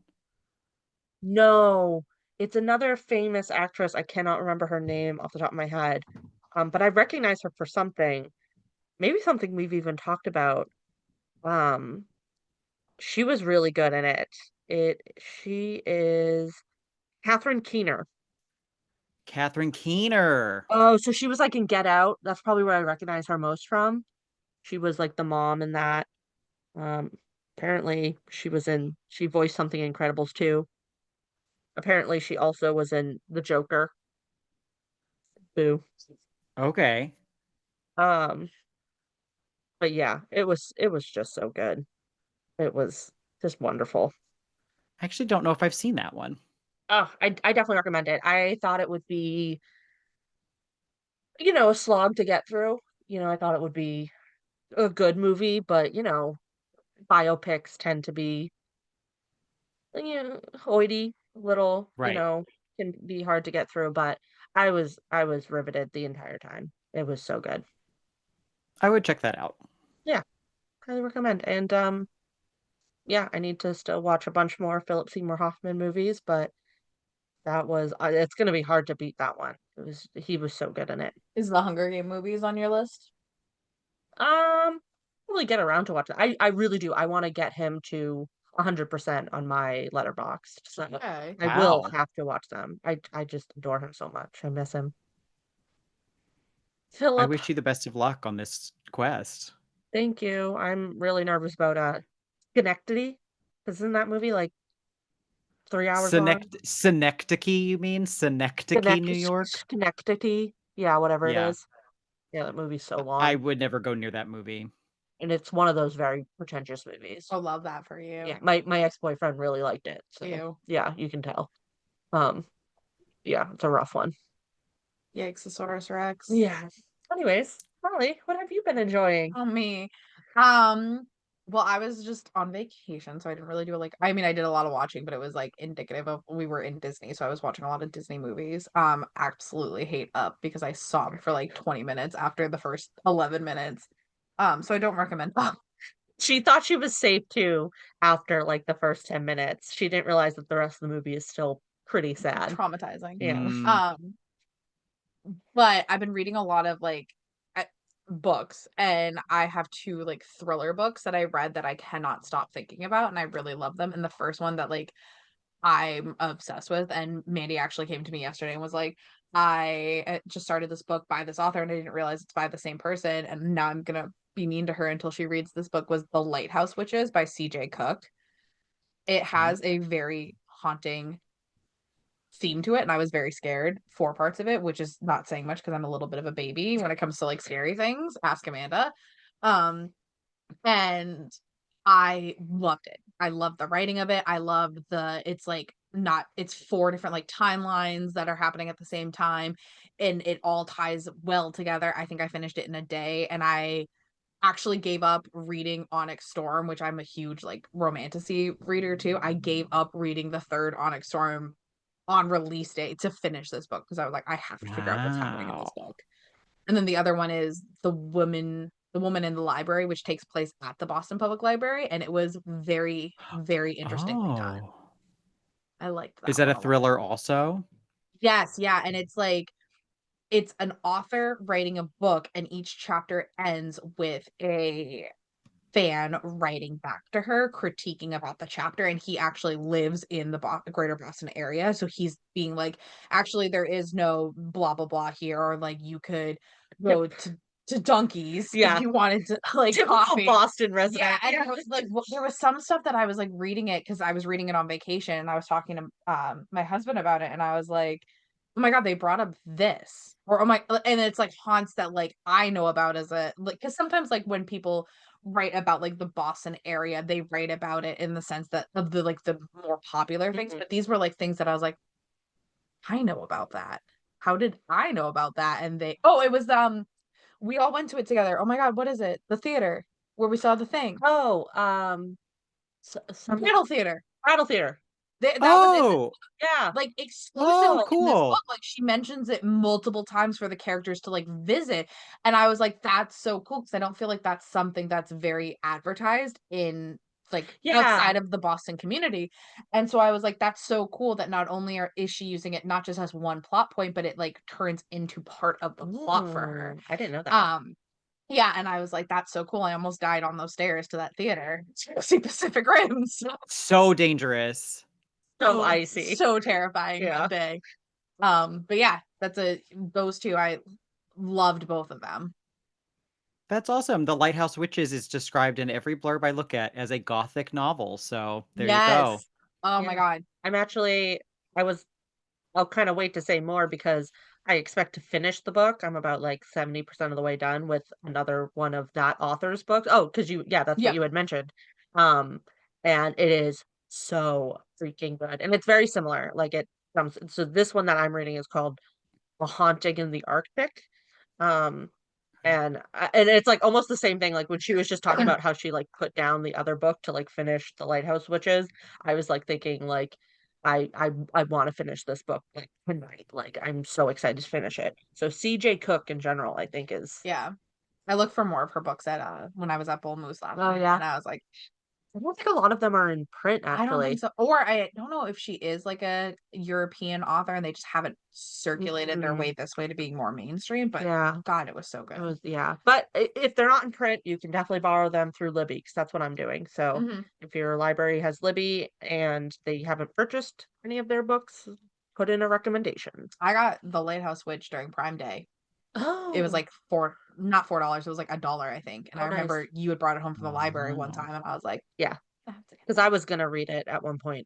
No, it's another famous actress. I cannot remember her name off the top of my head. But I recognize her for something. Maybe something we've even talked about. Um, she was really good in it. She is Catherine Keener. Catherine Keener. Oh, so she was like in Get Out. That's probably where I recognize her most from. She was like the mom in that. Um, apparently she voiced something in Incredibles too. Apparently she also was in The Joker. Boo. Okay. Um, but yeah, it was just so good. It was just wonderful. I actually don't know if I've seen that one. Oh, I definitely recommend it. I thought it would be, a slog to get through. I thought it would be a good movie, but biopics tend to be, hoity, little, Right. can be hard to get through, but I was riveted the entire time. It was so good. I would check that out. Yeah, highly recommend. And yeah, I need to still watch a bunch more Philip Seymour Hoffman movies, but that was it's gonna be hard to beat that one. He was so good in it. Is the Hunger Game movies on your list? Really get around to watch it. I really do. I want to get him to 100% on my letterbox. So Okay. I will Wow. have to watch them. I just adore him so much. I miss him. I Philip, wish you the best of luck on this quest. thank you. I'm really nervous about Schenectady. Isn't that movie like 3 hours long? Synecdoche, you mean? Synecdoche, New York? Schenectady. Yeah, whatever it Yeah. is. Yeah, that movie's so I long. would never go near that movie. And it's one of those very pretentious movies. I love that for you. Yeah, my ex-boyfriend really liked it. So Ew. yeah, you can tell. Yeah, it's a rough one. Yikes, Rex. Yeah. Anyways, Molly, what have you been enjoying? Oh, me. Well, I was just on vacation, so I didn't really do I did a lot of watching, but it was like indicative of we were in Disney, so I was watching a lot of Disney movies. Absolutely hate Up because I sobbed for like 20 minutes after the first 11 minutes. So I don't recommend Up. She thought she was safe too after like the first 10 minutes. She didn't realize that the rest of the movie is still pretty sad. Traumatizing. Yeah. But I've been reading a lot of books, and I have two thriller books that I read that I cannot stop thinking about, and I really love them. And the first one that I'm obsessed with, and Mandy actually came to me yesterday and was like, I just started this book by this author and I didn't realize it's by the same person, and now I'm gonna be mean to her until she reads this book, was The Lighthouse Witches by CJ Cooke. It has a very haunting theme to it, and I was very scared for parts of it, which is not saying much because I'm a little bit of a baby when it comes to like scary things. Ask Amanda. Um, and I loved it. I loved the writing of it. I loved it's like not it's 4 different like timelines that are happening at the same time, and it all ties well together. I think I finished it in a day, and I actually gave up reading Onyx Storm, which I'm a huge like romantasy reader too. I gave up reading the third Onyx Storm on release day to finish this book because I was like, I have to figure out what's happening in this book. And then the other one is the woman in the library, which takes place at the Boston Public Library, and it was very, very interestingly done. Oh. I liked Is that that a one a lot. thriller also? Yes, yeah, and it's like it's an author writing a book, and each chapter ends with a fan writing back to her critiquing about the chapter, and he actually lives in the greater Boston area, so he's being like, actually there is no blah blah blah here, or like you could go to Dunkies if you wanted to like Typical coffee. Boston resident. Yeah, and it was like there was some stuff that I was like reading it because I was reading it on vacation, and I was talking to my husband about it, and I was like, oh my god, they brought up this, or oh my, and it's like haunts that like I know about as a like, because sometimes like when people write about like the Boston area, they write about it in the sense that of the like the more popular things, but these were like things that I was like, I know about that. How did I know about that? And it was we all went to it together. Oh my god, what is it? The theater where we saw the thing. Oh, some Middle theater. Battle Theater. That was in Oh, Yeah. like exclusively in this cool. book. Like she mentions it multiple times for the characters to like visit. And I was like, that's so cool because I don't feel like that's something that's very advertised in like outside of the Boston community. And so I was like, that's so cool that not only is she using it not just as one plot point, but it like turns into part of the plot for her. I didn't know that. Yeah, and I was like, that's so cool. I almost died on those stairs to that theater to go see Pacific Rim. So dangerous. So icy. So terrifying that day. But yeah, those two, I loved both of them. That's awesome. The Lighthouse Witches is described in every blurb I look at as a gothic novel. So there you go. Oh my god. I'll kind of wait to say more because I expect to finish the book. I'm about like 70% of the way done with another one of that author's books. Oh, because that's what you had mentioned. And it is so freaking good. And it's very similar. Like so this one that I'm reading is called A Haunting in the Arctic. And it's like almost the same thing. Like when she was just talking about how she like put down the other book to like finish the Lighthouse Witches, I was like thinking like I want to finish this book like tonight. Like I'm so excited to finish it. So CJ Cooke in general, I think is I look for more of her books at when I was at Bull Moose last night. yeah. And I was like, I don't think a lot of them are in print actually. I don't think so. Or I don't know if she is like a European author and they just haven't circulated their way this way to being more mainstream. But God, it was so good. But if they're not in print, you can definitely borrow them through Libby because that's what I'm doing. So if your library has Libby and they haven't purchased any of their books, put in a recommendation. I got The Lighthouse Witch during Prime Day. Oh, it was like not $4, it was like $1, I think. And I remember you had brought it home from the library one time, and I was like, because I was gonna read it at one point.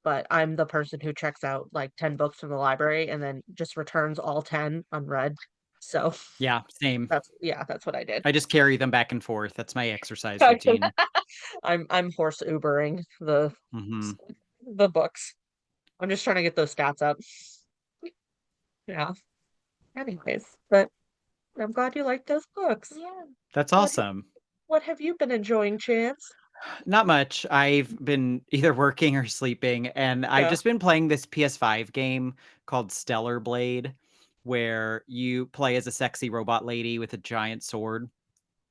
But I'm the person who checks out like 10 books from the library and then just returns all 10 unread. So yeah, same. That's what I did. I just carry them back and forth. That's my exercise routine. I'm horse Ubering the books. I'm just trying to get those stats up. Yeah. Anyways, but I'm glad you liked those books. Yeah. That's awesome. What have you been enjoying, Chance? Not much. I've been either working or sleeping, and I've just been playing this PS5 game called Stellar Blade, where you play as a sexy robot lady with a giant sword.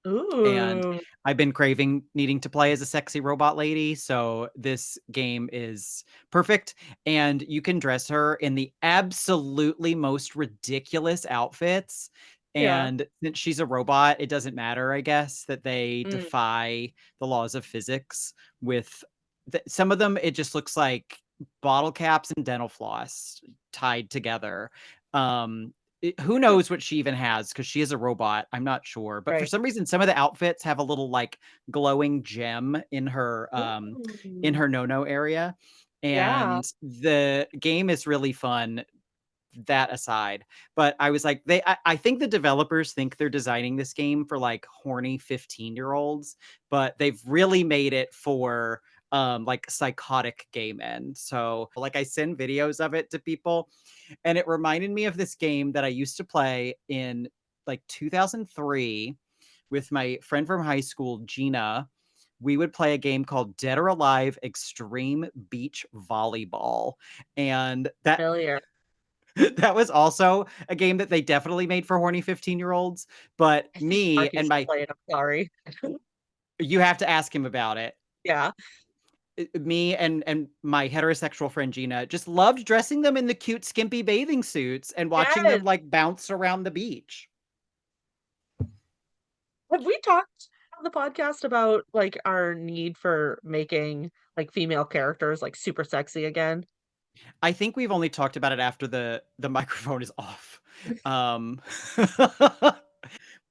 Ooh. And I've been craving needing to play as a sexy robot lady, so this game is perfect. And you can dress her in the absolutely most ridiculous outfits. And since she's a robot, it doesn't matter, I guess, that they defy the laws of physics. With some of them, it just looks like bottle caps and dental floss tied together. Who knows what she even has, because she is a robot. I'm not sure. But for some reason, some of the outfits have a little like glowing gem in her no-no area. Yeah. and the game is really fun, that aside. But I was like, I think the developers think they're designing this game for like horny 15-year-olds, but they've really made it for like psychotic gay men. So like I send videos of it to people, and it reminded me of this game that I used to play in like 2003 with my friend from high school, Gina. We would play a game called Dead or Alive Extreme Beach Volleyball. And Familiar. that was also a game that they definitely made for horny 15-year-olds. But I think me Marky and should play it. I'm sorry. you have to ask him about it. Yeah. Me and my heterosexual friend Gina just loved dressing them in the cute, skimpy bathing suits and watching Yes. them like bounce around the beach. Have we talked on the podcast about like our need for making like female characters like super sexy again? I think we've only talked about it after the microphone is off. Um, but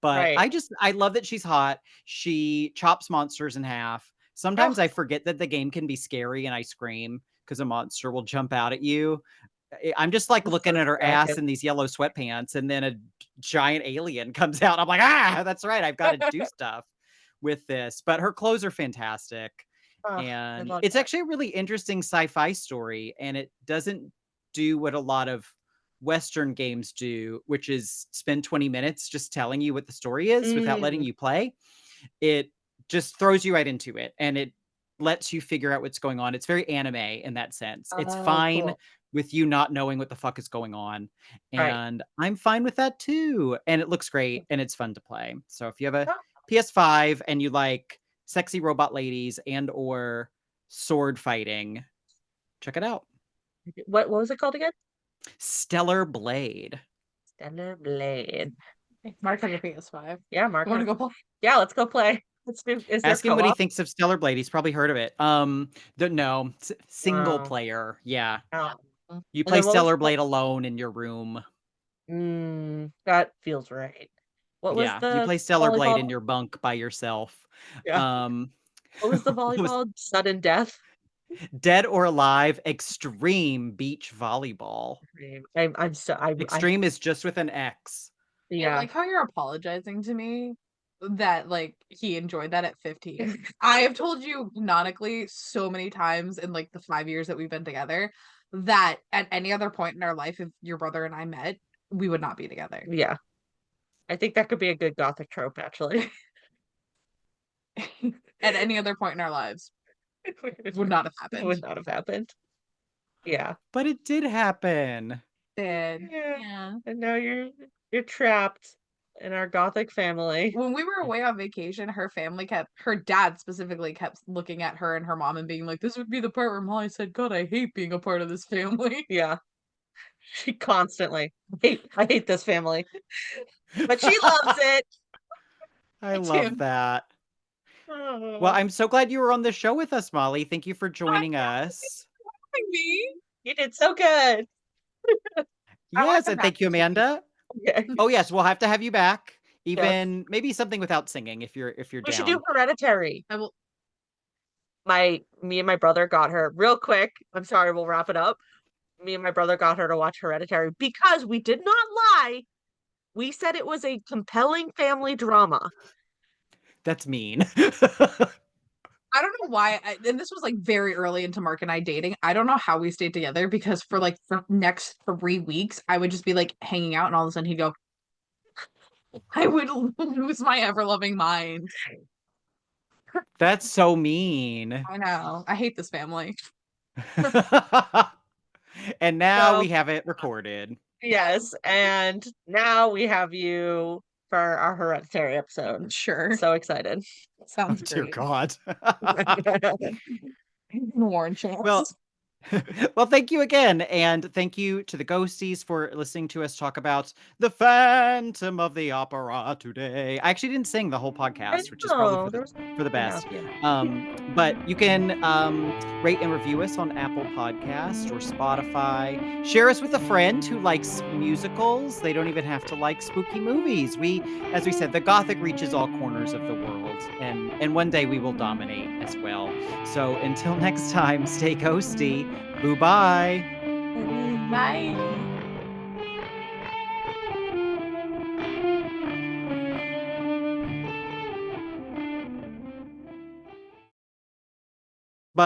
Right. I love that she's hot. She chops monsters in half. Sometimes Oh. I forget that the game can be scary and I scream because a monster will jump out at you. I'm just like That's looking so at her ass distracting. in these yellow sweatpants, and then a giant alien comes out. I'm like, that's right. I've got to do stuff with this. But her clothes are fantastic. Oh, I And love it's that. actually a really interesting sci-fi story, and it doesn't do what a lot of Western games do, which is spend 20 minutes just telling you what the story is without letting Mm. you play. It just throws you right into it, and it lets you figure out what's going on. It's very anime in that sense. It's Oh, fine cool. with you not knowing what the fuck is going on, Right. and I'm fine with that too. And it looks great, and it's fun to play. So if you have a Oh, PS5 and you like sexy robot ladies and or sword fighting, check it out. what was it called again? Stellar Blade. Stellar Blade. Mark has a PS5. Yeah, Mark. You want to go play? Yeah, let's go play. Let's do. Is there Ask him what he co-op? thinks of Stellar Blade. He's probably heard of it. No, single Wow. player. Yeah. Oh. You And play then what was Stellar the Blade alone in your room. that feels right. What was Yeah, you the play Stellar Blade in volleyball? your bunk by yourself. Yeah. Um, What was the what was volleyball? Sudden death? Dead or Alive Extreme Beach Volleyball. I'm so I Extreme is just with an X. I yeah. like how you're apologizing to me that like he enjoyed that at 15. I have told you canonically so many times in like the 5 years that we've been together that at any other point in our life, if your brother and I met, we would not be together. Yeah. I think that could be a good gothic trope, actually. At any other point in our lives, it would not have It happened. would not have happened. Yeah. But it did happen. And Yeah. And now you're trapped in our gothic family. when we were away on vacation, her dad specifically kept looking at her and her mom and being like, this would be the part where Molly said, God, I hate being a part of this family. Yeah. She constantly I hate this family. But she loves it. I Me love too. that. Oh. Well, I'm so glad you were on the show with us, Molly. Thank you for joining us. Me? You did so good. Yes, and thank you, Amanda. Okay. Oh yes, we'll have to have you back. Even maybe something without singing if you're We down. should do Hereditary. I will. Me and my brother got her real quick. I'm sorry, we'll wrap it up. Me and my brother got her to watch Hereditary because we did not lie. We said it was a compelling family drama. That's mean. I don't know why, and this was like very early into Mark and I dating. I don't know how we stayed together because for like the next 3 weeks, I would just be like hanging out, and all of a sudden he'd go, I would lose my ever loving mind. That's so mean. I know. I hate this family. And now So- we have it recorded. Yes, and now we have you for our Hereditary episode. Sure. So excited. Sounds Dear great. God. Warren chance. Well, thank you again. And thank you to the ghosties for listening to us talk about the Phantom of the Opera today. I actually didn't sing the whole podcast, which is probably for the best. But you can rate and review us on Apple Podcast or Spotify. Share us with a friend who likes musicals. They don't even have to like spooky movies. As we said, the Gothic reaches all corners of the world, and one day we will dominate as well. So until next time, stay ghosty. Boo bye. Bye.